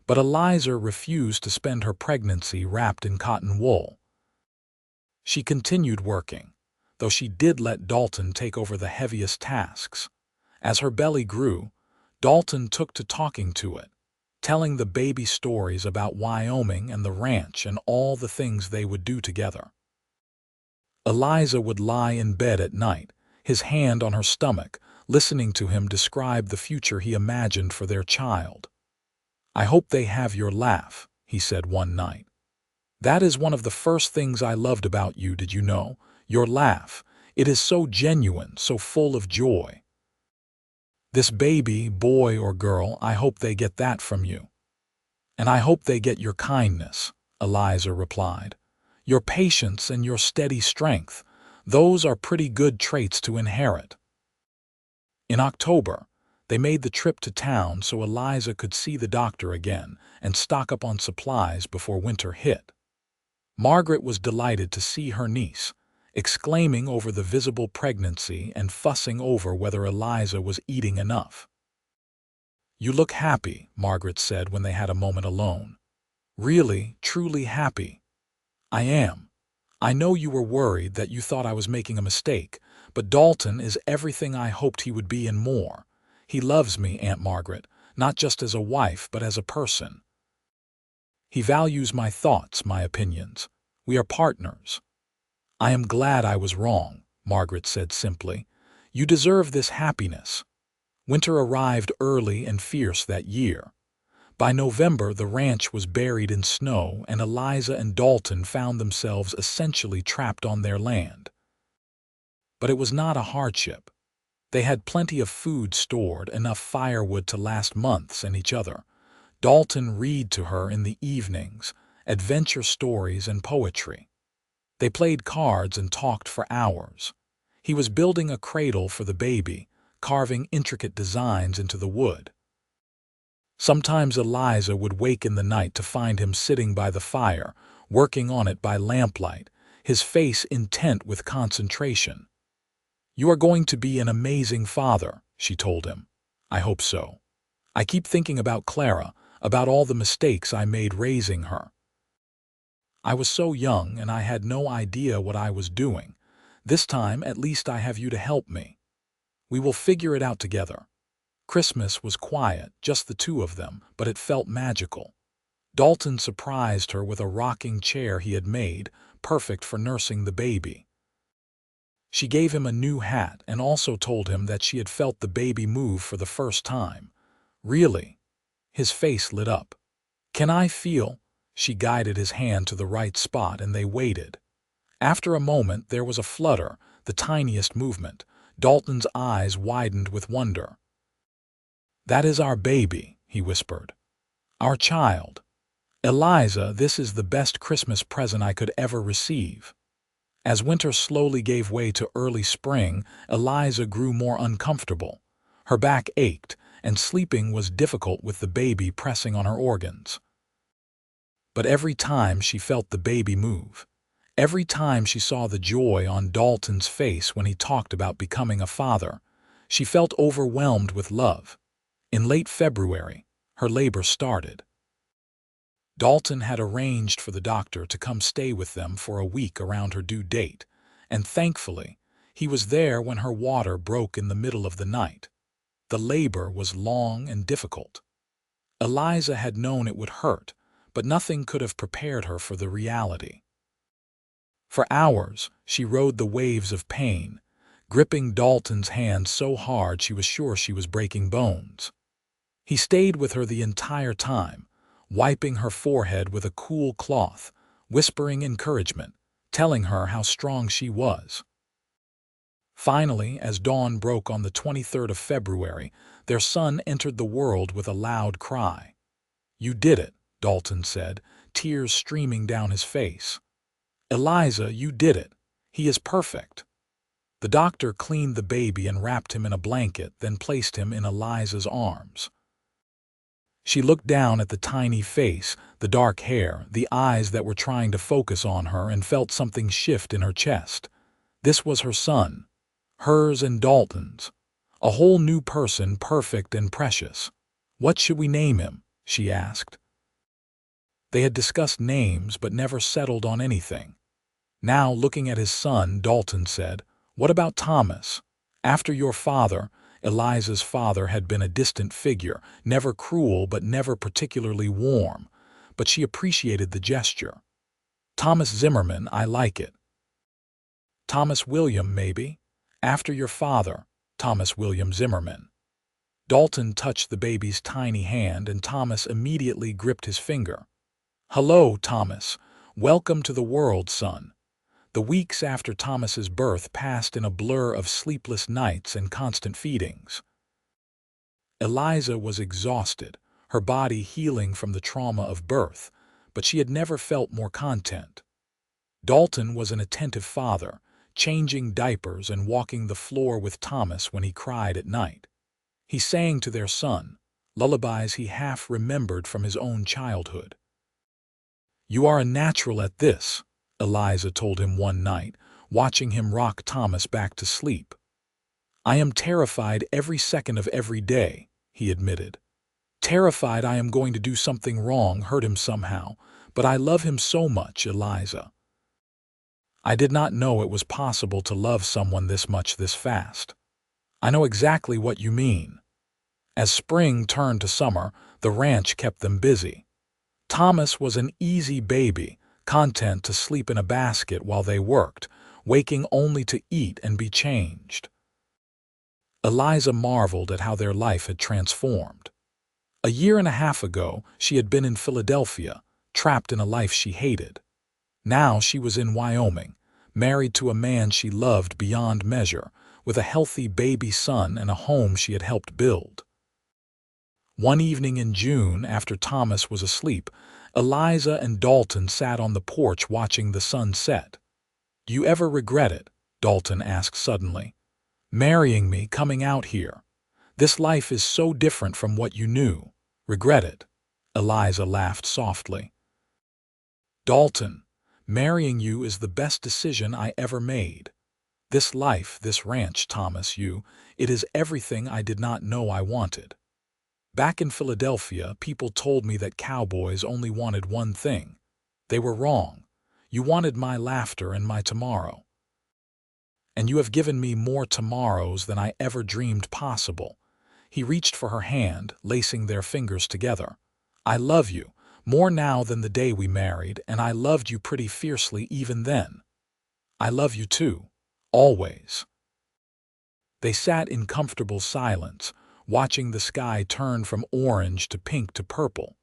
But Eliza refused to spend her pregnancy wrapped in cotton wool. She continued working, though she did let Dalton take over the heaviest tasks. As her belly grew, Dalton took to talking to it, telling the baby stories about Wyoming and the ranch and all the things they would do together. Eliza would lie in bed at night, his hand on her stomach, listening to him describe the future he imagined for their child. "I hope they have your laugh," he said one night. "That is one of the first things I loved about you, did you know? Your laugh. It is so genuine, so full of joy. This baby, boy or girl, I hope they get that from you." "And I hope they get your kindness," Eliza replied. "Your patience and your steady strength. Those are pretty good traits to inherit." In October, they made the trip to town so Eliza could see the doctor again and stock up on supplies before winter hit. Margaret was delighted to see her niece, exclaiming over the visible pregnancy and fussing over whether Eliza was eating enough. "You look happy," Margaret said when they had a moment alone. "Really, truly happy." "I am. I know you were worried, that you thought I was making a mistake, but Dalton is everything I hoped he would be and more. He loves me, Aunt Margaret, not just as a wife, but as a person. He values my thoughts, my opinions. We are partners." "I am glad I was wrong," Margaret said simply. "You deserve this happiness." Winter arrived early and fierce that year. By November, the ranch was buried in snow, and Eliza and Dalton found themselves essentially trapped on their land. But it was not a hardship. They had plenty of food stored, enough firewood to last months and each other. Dalton read to her in the evenings, adventure stories, and poetry. They played cards and talked for hours. He was building a cradle for the baby, carving intricate designs into the wood. Sometimes Eliza would wake in the night to find him sitting by the fire, working on it by lamplight, his face intent with concentration. "You are going to be an amazing father," she told him. "I hope so. I keep thinking about Clara, about all the mistakes I made raising her. I was so young and I had no idea what I was doing. This time, at least I have you to help me. We will figure it out together." Christmas was quiet, just the two of them, but it felt magical. Dalton surprised her with a rocking chair he had made, perfect for nursing the baby. She gave him a new hat and also told him that she had felt the baby move for the first time. "Really?" His face lit up. "Can I feel?" She guided his hand to the right spot and they waited. After a moment there was a flutter, the tiniest movement. Dalton's eyes widened with wonder. "That is our baby," he whispered. "Our child. Eliza, this is the best Christmas present I could ever receive." As winter slowly gave way to early spring, Eliza grew more uncomfortable. Her back ached, and sleeping was difficult with the baby pressing on her organs. But every time she felt the baby move, every time she saw the joy on Dalton's face when he talked about becoming a father, she felt overwhelmed with love. In late February, her labor started. Dalton had arranged for the doctor to come stay with them for a week around her due date, and thankfully, he was there when her water broke in the middle of the night. The labor was long and difficult. Eliza had known it would hurt, but nothing could have prepared her for the reality. For hours, she rode the waves of pain, gripping Dalton's hand so hard she was sure she was breaking bones. He stayed with her the entire time, wiping her forehead with a cool cloth, whispering encouragement, telling her how strong she was. Finally, as dawn broke on the 23rd of February, their son entered the world with a loud cry. "You did it," Dalton said, tears streaming down his face. "Eliza, you did it. He is perfect." The doctor cleaned the baby and wrapped him in a blanket, then placed him in Eliza's arms. She looked down at the tiny face, the dark hair, the eyes that were trying to focus on her, and felt something shift in her chest. This was her son, hers and Dalton's, a whole new person, perfect and precious. "What should we name him?" she asked. They had discussed names but never settled on anything. Now, looking at his son, Dalton said, "What about Thomas? After your father," Eliza's father had been a distant figure, never cruel but never particularly warm, but she appreciated the gesture. "Thomas Zimmerman, I like it." "Thomas William, maybe? After your father, Thomas William Zimmerman." Dalton touched the baby's tiny hand and Thomas immediately gripped his finger. "Hello, Thomas. Welcome to the world, son." The weeks after Thomas's birth passed in a blur of sleepless nights and constant feedings. Eliza was exhausted, her body healing from the trauma of birth, but she had never felt more content. Dalton was an attentive father, changing diapers and walking the floor with Thomas when he cried at night. He sang to their son, lullabies he half remembered from his own childhood. "You are a natural at this," Eliza told him one night, watching him rock Thomas back to sleep. "I am terrified every second of every day," he admitted. "Terrified I am going to do something wrong, hurt him somehow, but I love him so much, Eliza." "I did not know it was possible to love someone this much this fast." "I know exactly what you mean." As spring turned to summer, the ranch kept them busy. Thomas was an easy baby, content to sleep in a basket while they worked, waking only to eat and be changed. Eliza marveled at how their life had transformed. A year and a half ago, she had been in Philadelphia, trapped in a life she hated. Now she was in Wyoming, married to a man she loved beyond measure, with a healthy baby son and a home she had helped build. One evening in June, after Thomas was asleep, Eliza and Dalton sat on the porch watching the sun set. "Do you ever regret it?" Dalton asked suddenly. "Marrying me, coming out here. This life is so different from what you knew." "Regret it?" Eliza laughed softly. "Dalton, marrying you is the best decision I ever made. This life, this ranch, Thomas, it is everything I did not know I wanted. Back in Philadelphia, people told me that cowboys only wanted one thing. They were wrong. You wanted my laughter and my tomorrow. And you have given me more tomorrows than I ever dreamed possible." He reached for her hand, lacing their fingers together. "I love you, more now than the day we married, and I loved you pretty fiercely even then. I love you too, always." They sat in comfortable silence, watching the sky turn from orange to pink to purple.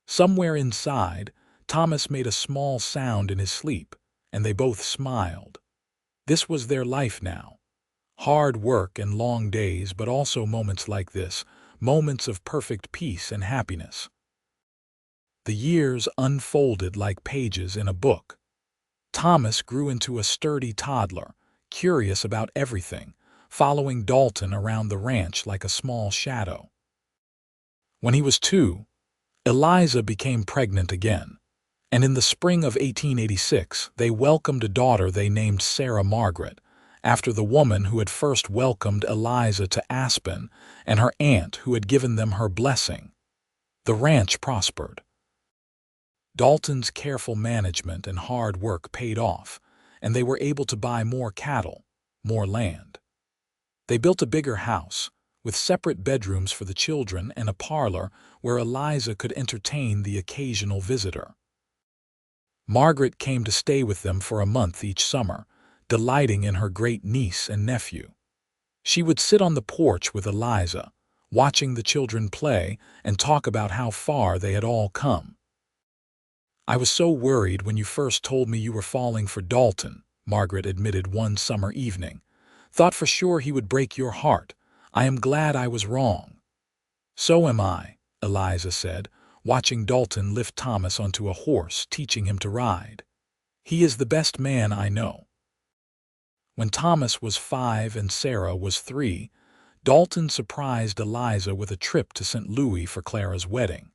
Somewhere inside, Thomas made a small sound in his sleep, and they both smiled. This was their life now. Hard work and long days, but also moments like this, moments of perfect peace and happiness. The years unfolded like pages in a book. Thomas grew into a sturdy toddler, curious about everything, following Dalton around the ranch like a small shadow. When he was 2, Eliza became pregnant again, and in the spring of 1886 they welcomed a daughter they named Sarah Margaret, after the woman who had first welcomed Eliza to Aspen and her aunt who had given them her blessing. The ranch prospered. Dalton's careful management and hard work paid off, and they were able to buy more cattle, more land. They built a bigger house, with separate bedrooms for the children and a parlor where Eliza could entertain the occasional visitor. Margaret came to stay with them for a month each summer, delighting in her great niece and nephew. She would sit on the porch with Eliza, watching the children play and talk about how far they had all come. "I was so worried when you first told me you were falling for Dalton," Margaret admitted one summer evening. "Thought for sure he would break your heart. I am glad I was wrong." "So am I," Eliza said, watching Dalton lift Thomas onto a horse, teaching him to ride. "He is the best man I know." When Thomas was 5 and Sarah was 3, Dalton surprised Eliza with a trip to St. Louis for Clara's wedding.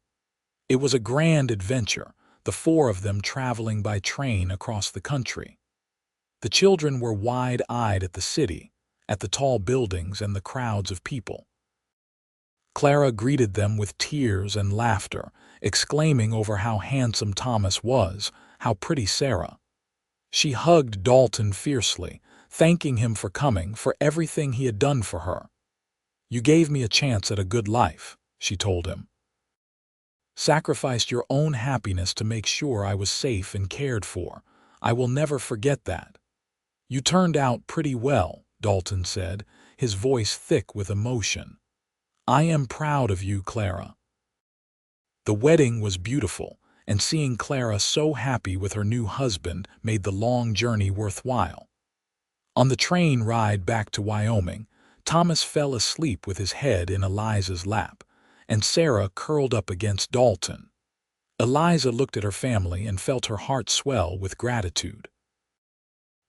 It was a grand adventure, the 4 of them traveling by train across the country. The children were wide-eyed at the city, at the tall buildings and the crowds of people. Clara greeted them with tears and laughter, exclaiming over how handsome Thomas was, how pretty Sarah. She hugged Dalton fiercely, thanking him for coming, for everything he had done for her. "You gave me a chance at a good life," she told him. "Sacrificed your own happiness to make sure I was safe and cared for. I will never forget that." "You turned out pretty well," Dalton said, his voice thick with emotion. "I am proud of you, Clara." The wedding was beautiful, and seeing Clara so happy with her new husband made the long journey worthwhile. On the train ride back to Wyoming, Thomas fell asleep with his head in Eliza's lap, and Sarah curled up against Dalton. Eliza looked at her family and felt her heart swell with gratitude.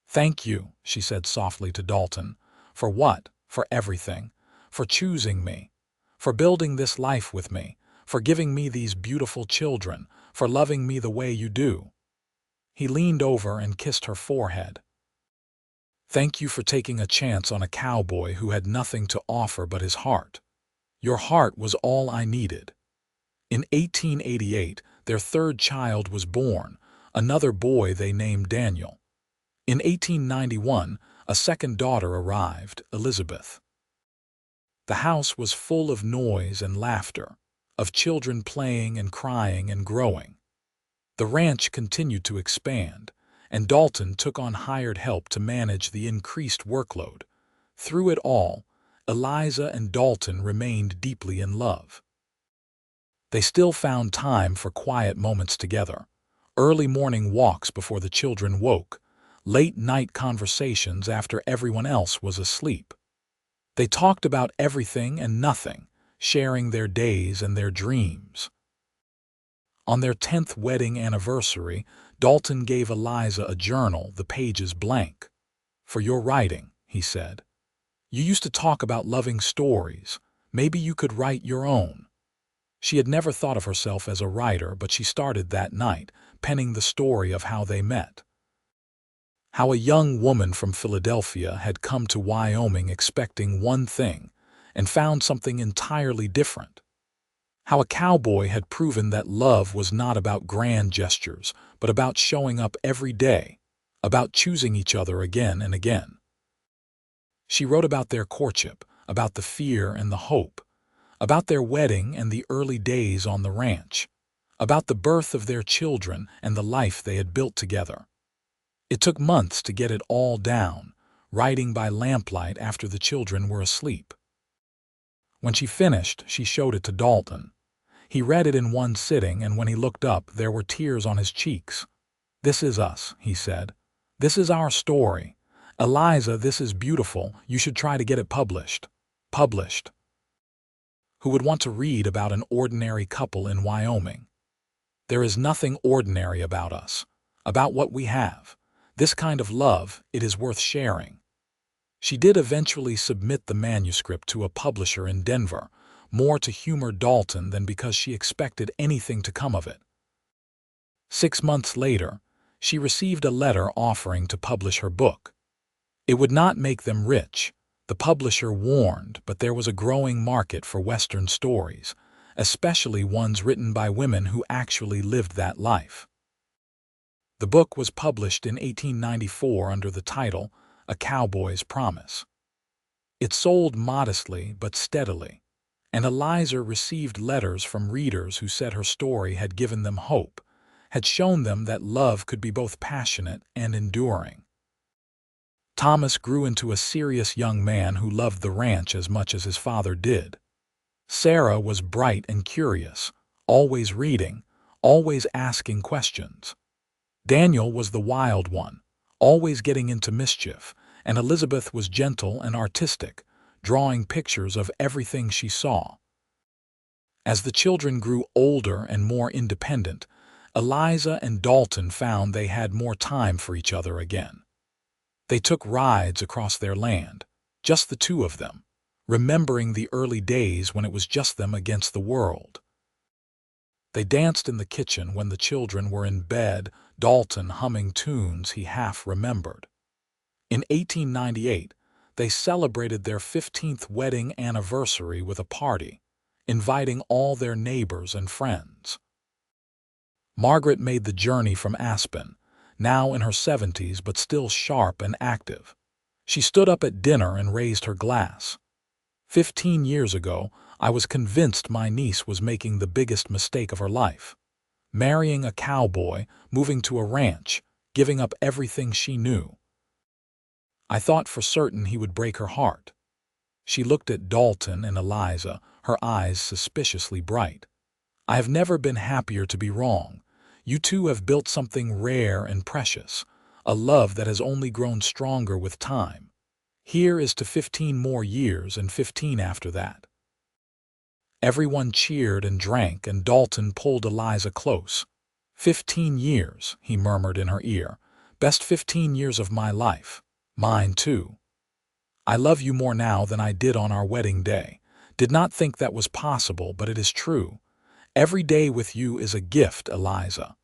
"Thank you," she said softly to Dalton. "For what? For everything. For choosing me. For building this life with me. For giving me these beautiful children. For loving me the way you do." He leaned over and kissed her forehead. "Thank you for taking a chance on a cowboy who had nothing to offer but his heart. Your heart was all I needed." In 1888, their 3rd child was born, another boy they named Daniel. In 1891, a 2nd daughter arrived, Elizabeth. The house was full of noise and laughter, of children playing and crying and growing. The ranch continued to expand, and Dalton took on hired help to manage the increased workload. Through it all, Eliza and Dalton remained deeply in love. They still found time for quiet moments together, early morning walks before the children woke, late-night conversations after everyone else was asleep. They talked about everything and nothing, sharing their days and their dreams. On their 10th wedding anniversary, Dalton gave Eliza a journal, the pages blank. "For your writing," he said. "You used to talk about loving stories. Maybe you could write your own." She had never thought of herself as a writer, but she started that night, penning the story of how they met. How a young woman from Philadelphia had come to Wyoming expecting one thing and found something entirely different. How a cowboy had proven that love was not about grand gestures, but about showing up every day, about choosing each other again and again. She wrote about their courtship, about the fear and the hope, about their wedding and the early days on the ranch, about the birth of their children and the life they had built together. It took months to get it all down, writing by lamplight after the children were asleep. When she finished, she showed it to Dalton. He read it in one sitting, and when he looked up, there were tears on his cheeks. "This is us," he said. "This is our story. Eliza, this is beautiful. You should try to get it published." Published. Who would want to read about an ordinary couple in Wyoming? There is nothing ordinary about us, about what we have. This kind of love, it is worth sharing. She did eventually submit the manuscript to a publisher in Denver, more to humor Dalton than because she expected anything to come of it. 6 months later, she received a letter offering to publish her book. It would not make them rich, the publisher warned, but there was a growing market for Western stories, especially ones written by women who actually lived that life. The book was published in 1894 under the title A Cowboy's Promise. It sold modestly but steadily, and Eliza received letters from readers who said her story had given them hope, had shown them that love could be both passionate and enduring. Thomas grew into a serious young man who loved the ranch as much as his father did. Sarah was bright and curious, always reading, always asking questions. Daniel was the wild one, always getting into mischief, and Elizabeth was gentle and artistic, drawing pictures of everything she saw. As the children grew older and more independent, Eliza and Dalton found they had more time for each other again. They took rides across their land, just the two of them, remembering the early days when it was just them against the world. They danced in the kitchen when the children were in bed, Dalton humming tunes he half remembered. In 1898, they celebrated their 15th wedding anniversary with a party, inviting all their neighbors and friends. Margaret made the journey from Aspen, now in her 70s but still sharp and active. She stood up at dinner and raised her glass. 15 years ago, I was convinced my niece was making the biggest mistake of her life. Marrying a cowboy, moving to a ranch, giving up everything she knew. I thought for certain he would break her heart. She looked at Dalton and Eliza, her eyes suspiciously bright. "I have never been happier to be wrong. You two have built something rare and precious, a love that has only grown stronger with time. Here is to 15 more years and 15 after that." Everyone cheered and drank, and Dalton pulled Eliza close. 15 years, he murmured in her ear. "Best 15 years of my life. Mine too. I love you more now than I did on our wedding day. Did not think that was possible, but it is true. Every day with you is a gift, Eliza."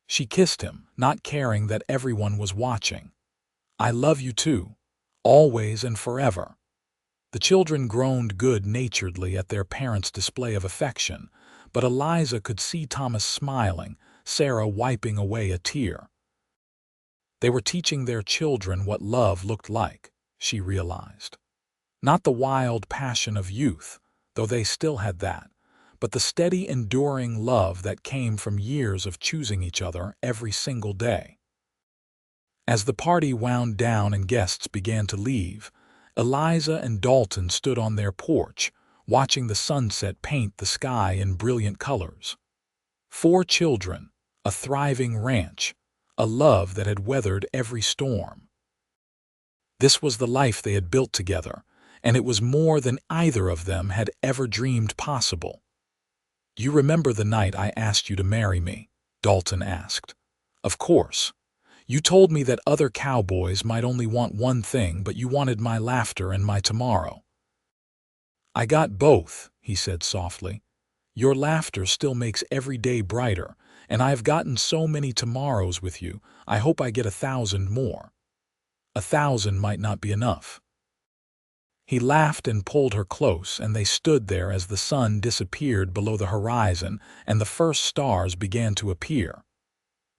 She kissed him, not caring that everyone was watching. "I love you too, always and forever." The children groaned good-naturedly at their parents' display of affection, but Eliza could see Thomas smiling, Sarah wiping away a tear. They were teaching their children what love looked like, she realized. Not the wild passion of youth, though they still had that, but the steady, enduring love that came from years of choosing each other every single day. As the party wound down and guests began to leave, Eliza and Dalton stood on their porch, watching the sunset paint the sky in brilliant colors. 4 children, a thriving ranch, a love that had weathered every storm. This was the life they had built together, and it was more than either of them had ever dreamed possible. "Do you remember the night I asked you to marry me?" Dalton asked. "Of course. You told me that other cowboys might only want one thing, but you wanted my laughter and my tomorrow." "I got both," he said softly. "Your laughter still makes every day brighter, and I've gotten so many tomorrows with you, I hope I get 1,000 more." "1,000 might not be enough." He laughed and pulled her close, and they stood there as the sun disappeared below the horizon and the first stars began to appear.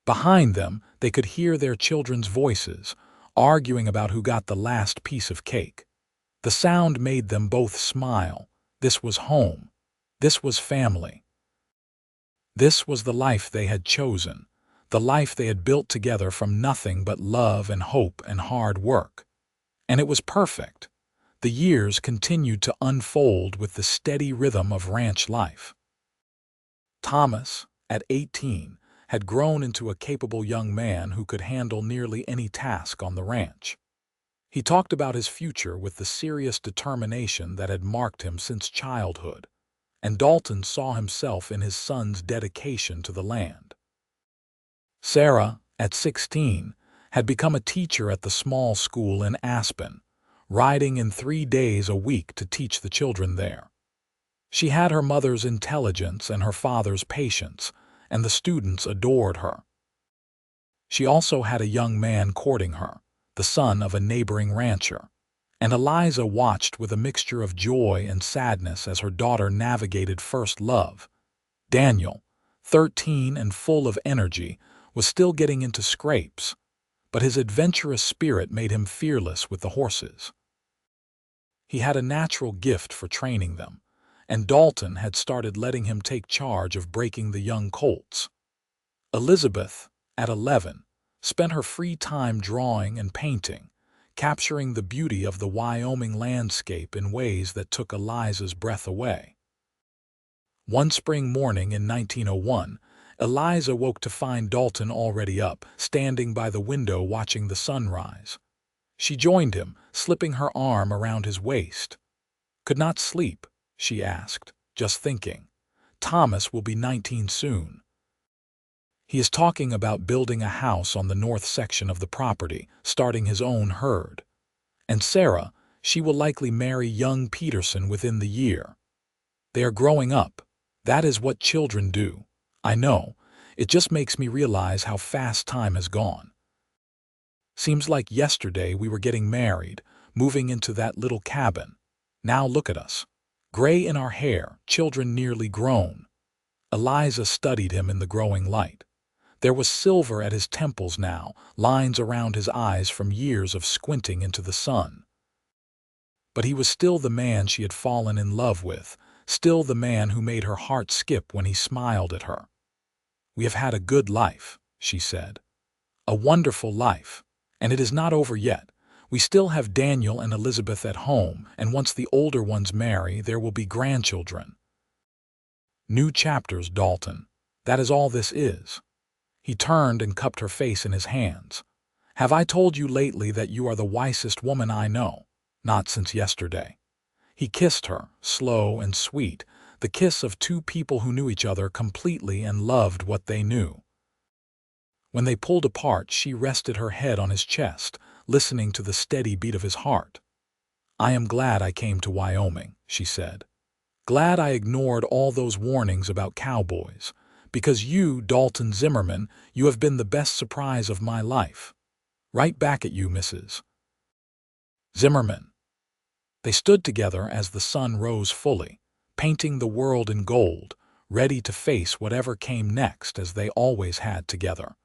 Behind them, they could hear their children's voices, arguing about who got the last piece of cake. The sound made them both smile. This was home. This was family. This was the life they had chosen, the life they had built together from nothing but love and hope and hard work. And it was perfect. The years continued to unfold with the steady rhythm of ranch life. Thomas, at 18, had grown into a capable young man who could handle nearly any task on the ranch. He talked about his future with the serious determination that had marked him since childhood, and Dalton saw himself in his son's dedication to the land. Sarah, at 16, had become a teacher at the small school in Aspen, riding in 3 days a week to teach the children there. She had her mother's intelligence and her father's patience, and the students adored her. She also had a young man courting her, the son of a neighboring rancher, and Eliza watched with a mixture of joy and sadness as her daughter navigated first love. Daniel, 13 and full of energy, was still getting into scrapes, but his adventurous spirit made him fearless with the horses. He had a natural gift for training them, and Dalton had started letting him take charge of breaking the young colts. Elizabeth, at 11, spent her free time drawing and painting, capturing the beauty of the Wyoming landscape in ways that took Eliza's breath away. One spring morning in 1901, Eliza woke to find Dalton already up, standing by the window watching the sunrise. She joined him, slipping her arm around his waist. "Could not sleep?" she asked, just thinking. "Thomas will be 19 soon. He is talking about building a house on the north section of the property, starting his own herd. And Sarah, she will likely marry young Peterson within the year. They are growing up. That is what children do. I know. It just makes me realize how fast time has gone. Seems like yesterday we were getting married, moving into that little cabin. Now look at us. Gray in our hair, children nearly grown." Eliza studied him in the growing light. There was silver at his temples now, lines around his eyes from years of squinting into the sun. But he was still the man she had fallen in love with, still the man who made her heart skip when he smiled at her. "We have had a good life," she said. "A wonderful life. And it is not over yet. We still have Daniel and Elizabeth at home, and once the older ones marry, there will be grandchildren." "New chapters, Dalton. That is all this is." He turned and cupped her face in his hands. "Have I told you lately that you are the wisest woman I know? Not since yesterday." He kissed her, slow and sweet, the kiss of two people who knew each other completely and loved what they knew. When they pulled apart, she rested her head on his chest, listening to the steady beat of his heart. "I am glad I came to Wyoming," she said. "Glad I ignored all those warnings about cowboys. Because you, Dalton Zimmerman, you have been the best surprise of my life. Right back at you, Mrs. Zimmerman." They stood together as the sun rose fully, painting the world in gold, ready to face whatever came next as they always had together.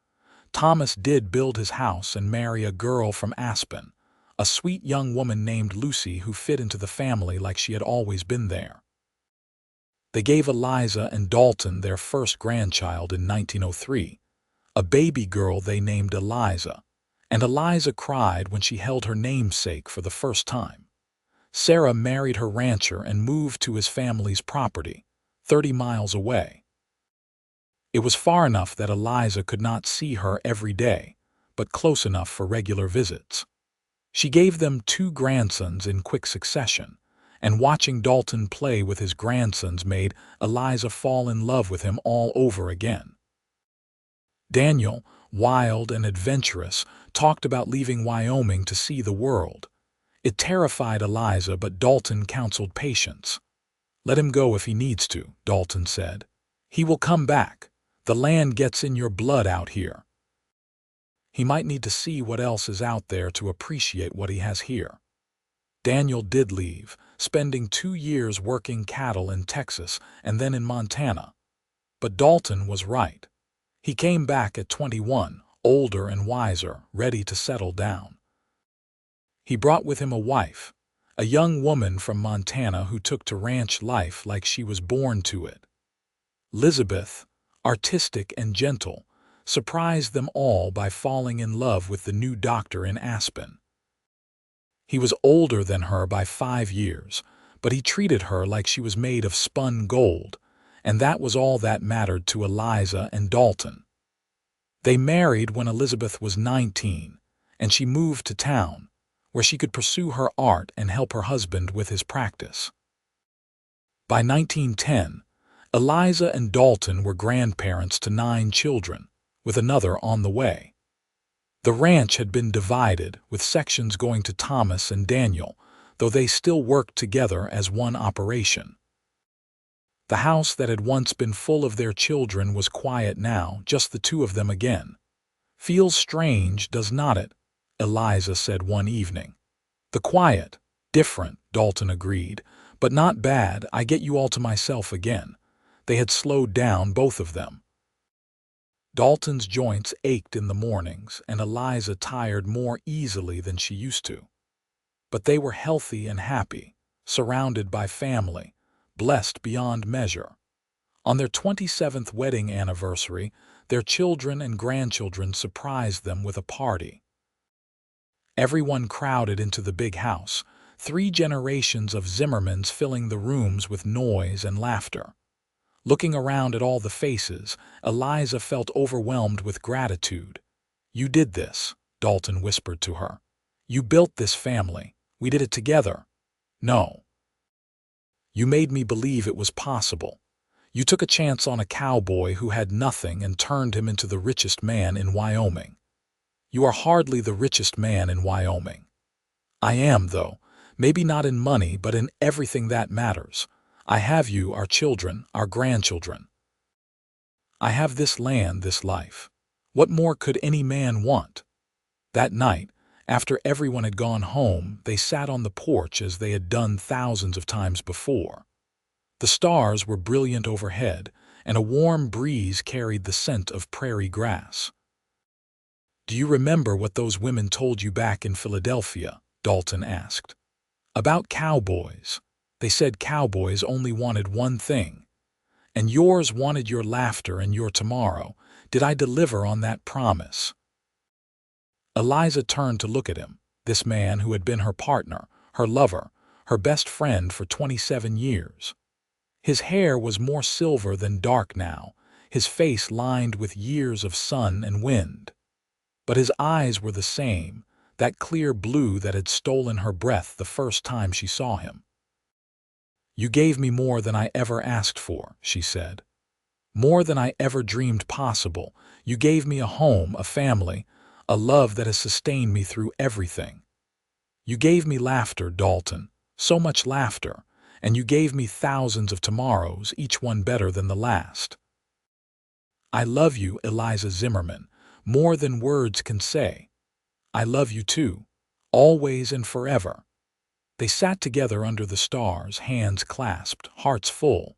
Thomas did build his house and marry a girl from Aspen, a sweet young woman named Lucy who fit into the family like she had always been there. They gave Eliza and Dalton their first grandchild in 1903, a baby girl they named Eliza, and Eliza cried when she held her namesake for the first time. Sarah married her rancher and moved to his family's property, 30 miles away. It was far enough that Eliza could not see her every day, but close enough for regular visits. She gave them 2 grandsons in quick succession, and watching Dalton play with his grandsons made Eliza fall in love with him all over again. Daniel, wild and adventurous, talked about leaving Wyoming to see the world. It terrified Eliza, but Dalton counseled patience. "Let him go if he needs to," Dalton said. "He will come back. The land gets in your blood out here. He might need to see what else is out there to appreciate what he has here." Daniel did leave, spending 2 years working cattle in Texas and then in Montana. But Dalton was right. He came back at 21, older and wiser, ready to settle down. He brought with him a wife, a young woman from Montana who took to ranch life like she was born to it. Elizabeth, artistic and gentle, surprised them all by falling in love with the new doctor in Aspen. He was older than her by 5 years, but he treated her like she was made of spun gold, and that was all that mattered to Eliza and Dalton. They married when Elizabeth was 19, and she moved to town, where she could pursue her art and help her husband with his practice. By 1910, Eliza and Dalton were grandparents to 9 children, with another on the way. The ranch had been divided, with sections going to Thomas and Daniel, though they still worked together as one operation. The house that had once been full of their children was quiet now, just the 2 of them again. "Feels strange, does not it?" Eliza said one evening. "The quiet, different," Dalton agreed, "but not bad. I get you all to myself again." They had slowed down, both of them. Dalton's joints ached in the mornings, and Eliza tired more easily than she used to. But they were healthy and happy, surrounded by family, blessed beyond measure. On their 27th wedding anniversary, their children and grandchildren surprised them with a party. Everyone crowded into the big house, 3 generations of Zimmermans filling the rooms with noise and laughter. Looking around at all the faces, Eliza felt overwhelmed with gratitude. "You did this," Dalton whispered to her. "You built this family. We did it together." "No. You made me believe it was possible. You took a chance on a cowboy who had nothing and turned him into the richest man in Wyoming. You are hardly the richest man in Wyoming." "I am, though. Maybe not in money, but in everything that matters. I have you, our children, our grandchildren. I have this land, this life. What more could any man want?" That night, after everyone had gone home, they sat on the porch as they had done thousands of times before. The stars were brilliant overhead, and a warm breeze carried the scent of prairie grass. "Do you remember what those women told you back in Philadelphia?" Dalton asked. "About cowboys. They said cowboys only wanted one thing. And yours wanted your laughter and your tomorrow. Did I deliver on that promise?" Eliza turned to look at him, this man who had been her partner, her lover, her best friend for 27 years. His hair was more silver than dark now, his face lined with years of sun and wind. But his eyes were the same, that clear blue that had stolen her breath the first time she saw him. "You gave me more than I ever asked for," she said. "More than I ever dreamed possible. You gave me a home, a family, a love that has sustained me through everything. You gave me laughter, Dalton, so much laughter, and you gave me thousands of tomorrows, each one better than the last. I love you, Eliza Zimmerman, more than words can say. I love you too, always and forever." They sat together under the stars, hands clasped, hearts full.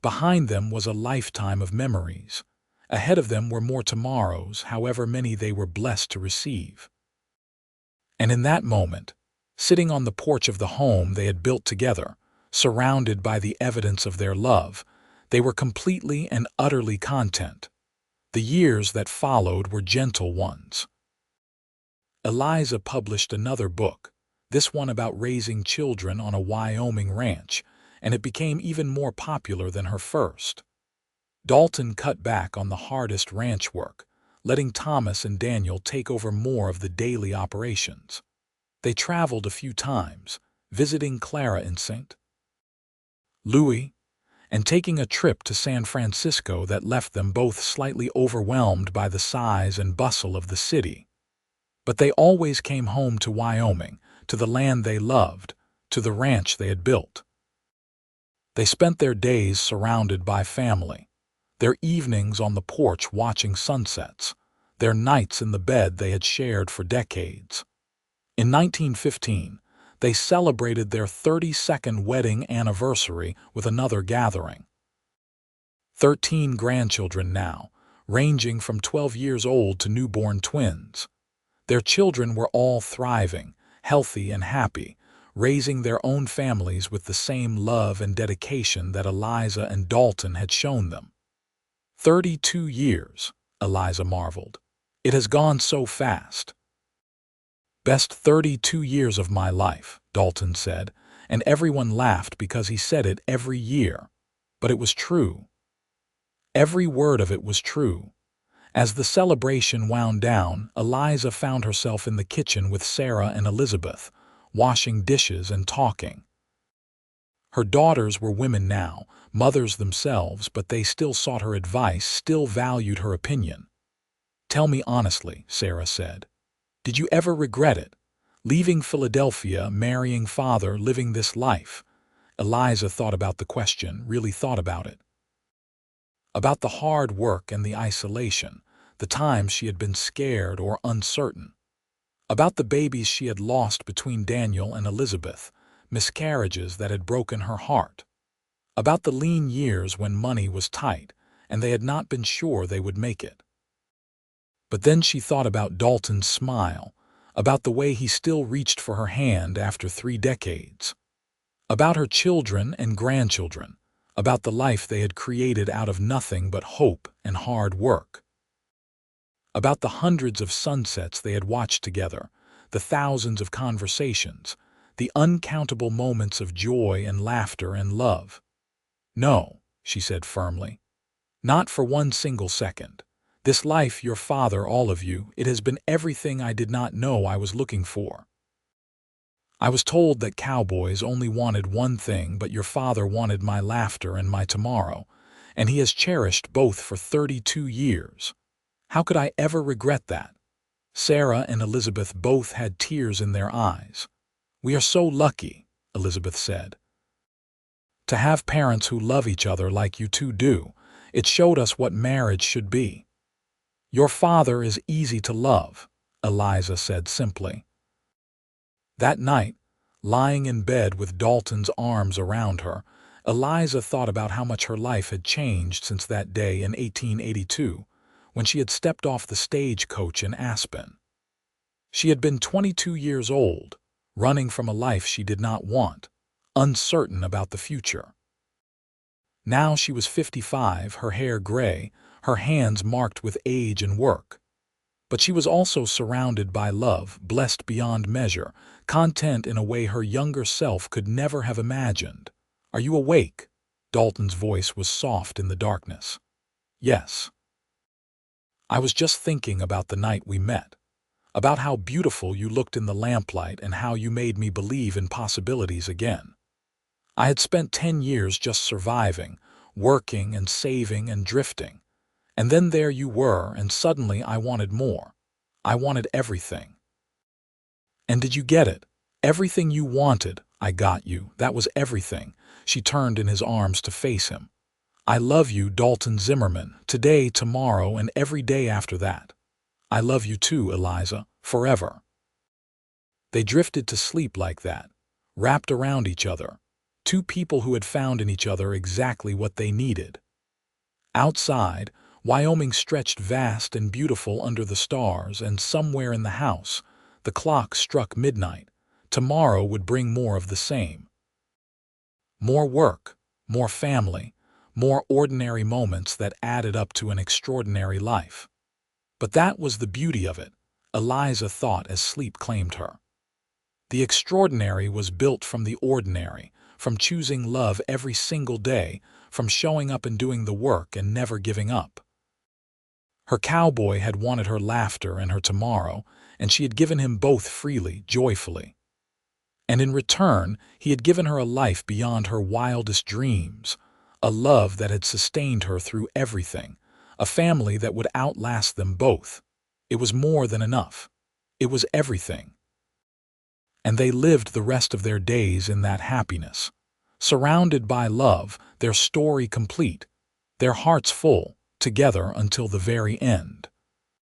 Behind them was a lifetime of memories. Ahead of them were more tomorrows, however many they were blessed to receive. And in that moment, sitting on the porch of the home they had built together, surrounded by the evidence of their love, they were completely and utterly content. The years that followed were gentle ones. Eliza published another book, this one about raising children on a Wyoming ranch, and it became even more popular than her first. Dalton cut back on the hardest ranch work, letting Thomas and Daniel take over more of the daily operations. They traveled a few times, visiting Clara in St. Louis, and taking a trip to San Francisco that left them both slightly overwhelmed by the size and bustle of the city. But they always came home to Wyoming, to the land they loved, to the ranch they had built. They spent their days surrounded by family, their evenings on the porch watching sunsets, their nights in the bed they had shared for decades. In 1915, they celebrated their 32nd wedding anniversary with another gathering. 13 grandchildren now, ranging from 12 years old to newborn twins. Their children were all thriving, healthy and happy, raising their own families with the same love and dedication that Eliza and Dalton had shown them. 32 years, Eliza marveled. It has gone so fast. Best 32 years of my life, Dalton said, and everyone laughed because he said it every year. But it was true. Every word of it was true. As the celebration wound down, Eliza found herself in the kitchen with Sarah and Elizabeth, washing dishes and talking. Her daughters were women now, mothers themselves, but they still sought her advice, still valued her opinion. "Tell me honestly," Sarah said. "Did you ever regret it? Leaving Philadelphia, marrying father, living this life?" Eliza thought about the question, really thought about it. About the hard work and the isolation, the times she had been scared or uncertain. About the babies she had lost between Daniel and Elizabeth, miscarriages that had broken her heart. About the lean years when money was tight and they had not been sure they would make it. But then she thought about Dalton's smile, about the way he still reached for her hand after 3 decades. About her children and grandchildren, about the life they had created out of nothing but hope and hard work. About the hundreds of sunsets they had watched together, the thousands of conversations, the uncountable moments of joy and laughter and love. "No," she said firmly. "Not for one single second. This life, your father, all of you, it has been everything I did not know I was looking for. I was told that cowboys only wanted one thing, but your father wanted my laughter and my tomorrow, and he has cherished both for 32 years. How could I ever regret that?" Sarah and Elizabeth both had tears in their eyes. "We are so lucky," Elizabeth said, "to have parents who love each other like you two do. It showed us what marriage should be." "Your father is easy to love," Eliza said simply. That night, lying in bed with Dalton's arms around her, Eliza thought about how much her life had changed since that day in 1882, when she had stepped off the stagecoach in Aspen. She had been 22 years old, running from a life she did not want, uncertain about the future. Now she was 55, her hair gray, her hands marked with age and work. But she was also surrounded by love, blessed beyond measure, content in a way her younger self could never have imagined. "Are you awake?" Dalton's voice was soft in the darkness. "Yes." "I was just thinking about the night we met, about how beautiful you looked in the lamplight and how you made me believe in possibilities again. I had spent 10 years just surviving, working and saving and drifting. And then there you were, and suddenly I wanted more. I wanted everything. And did you get it? Everything you wanted, I got you. That was everything." She turned in his arms to face him. "I love you, Dalton Zimmerman, today, tomorrow, and every day after that. I love you too, Eliza, forever." They drifted to sleep like that, wrapped around each other, two people who had found in each other exactly what they needed. Outside, Wyoming stretched vast and beautiful under the stars, and somewhere in the house, the clock struck midnight. Tomorrow would bring more of the same. More work, more family, more ordinary moments that added up to an extraordinary life. But that was the beauty of it, Eliza thought as sleep claimed her. The extraordinary was built from the ordinary, from choosing love every single day, from showing up and doing the work and never giving up. Her cowboy had wanted her laughter and her tomorrow, and she had given him both freely, joyfully. And in return, he had given her a life beyond her wildest dreams, a love that had sustained her through everything, a family that would outlast them both. It was more than enough. It was everything. And they lived the rest of their days in that happiness, surrounded by love, their story complete, their hearts full, together until the very end.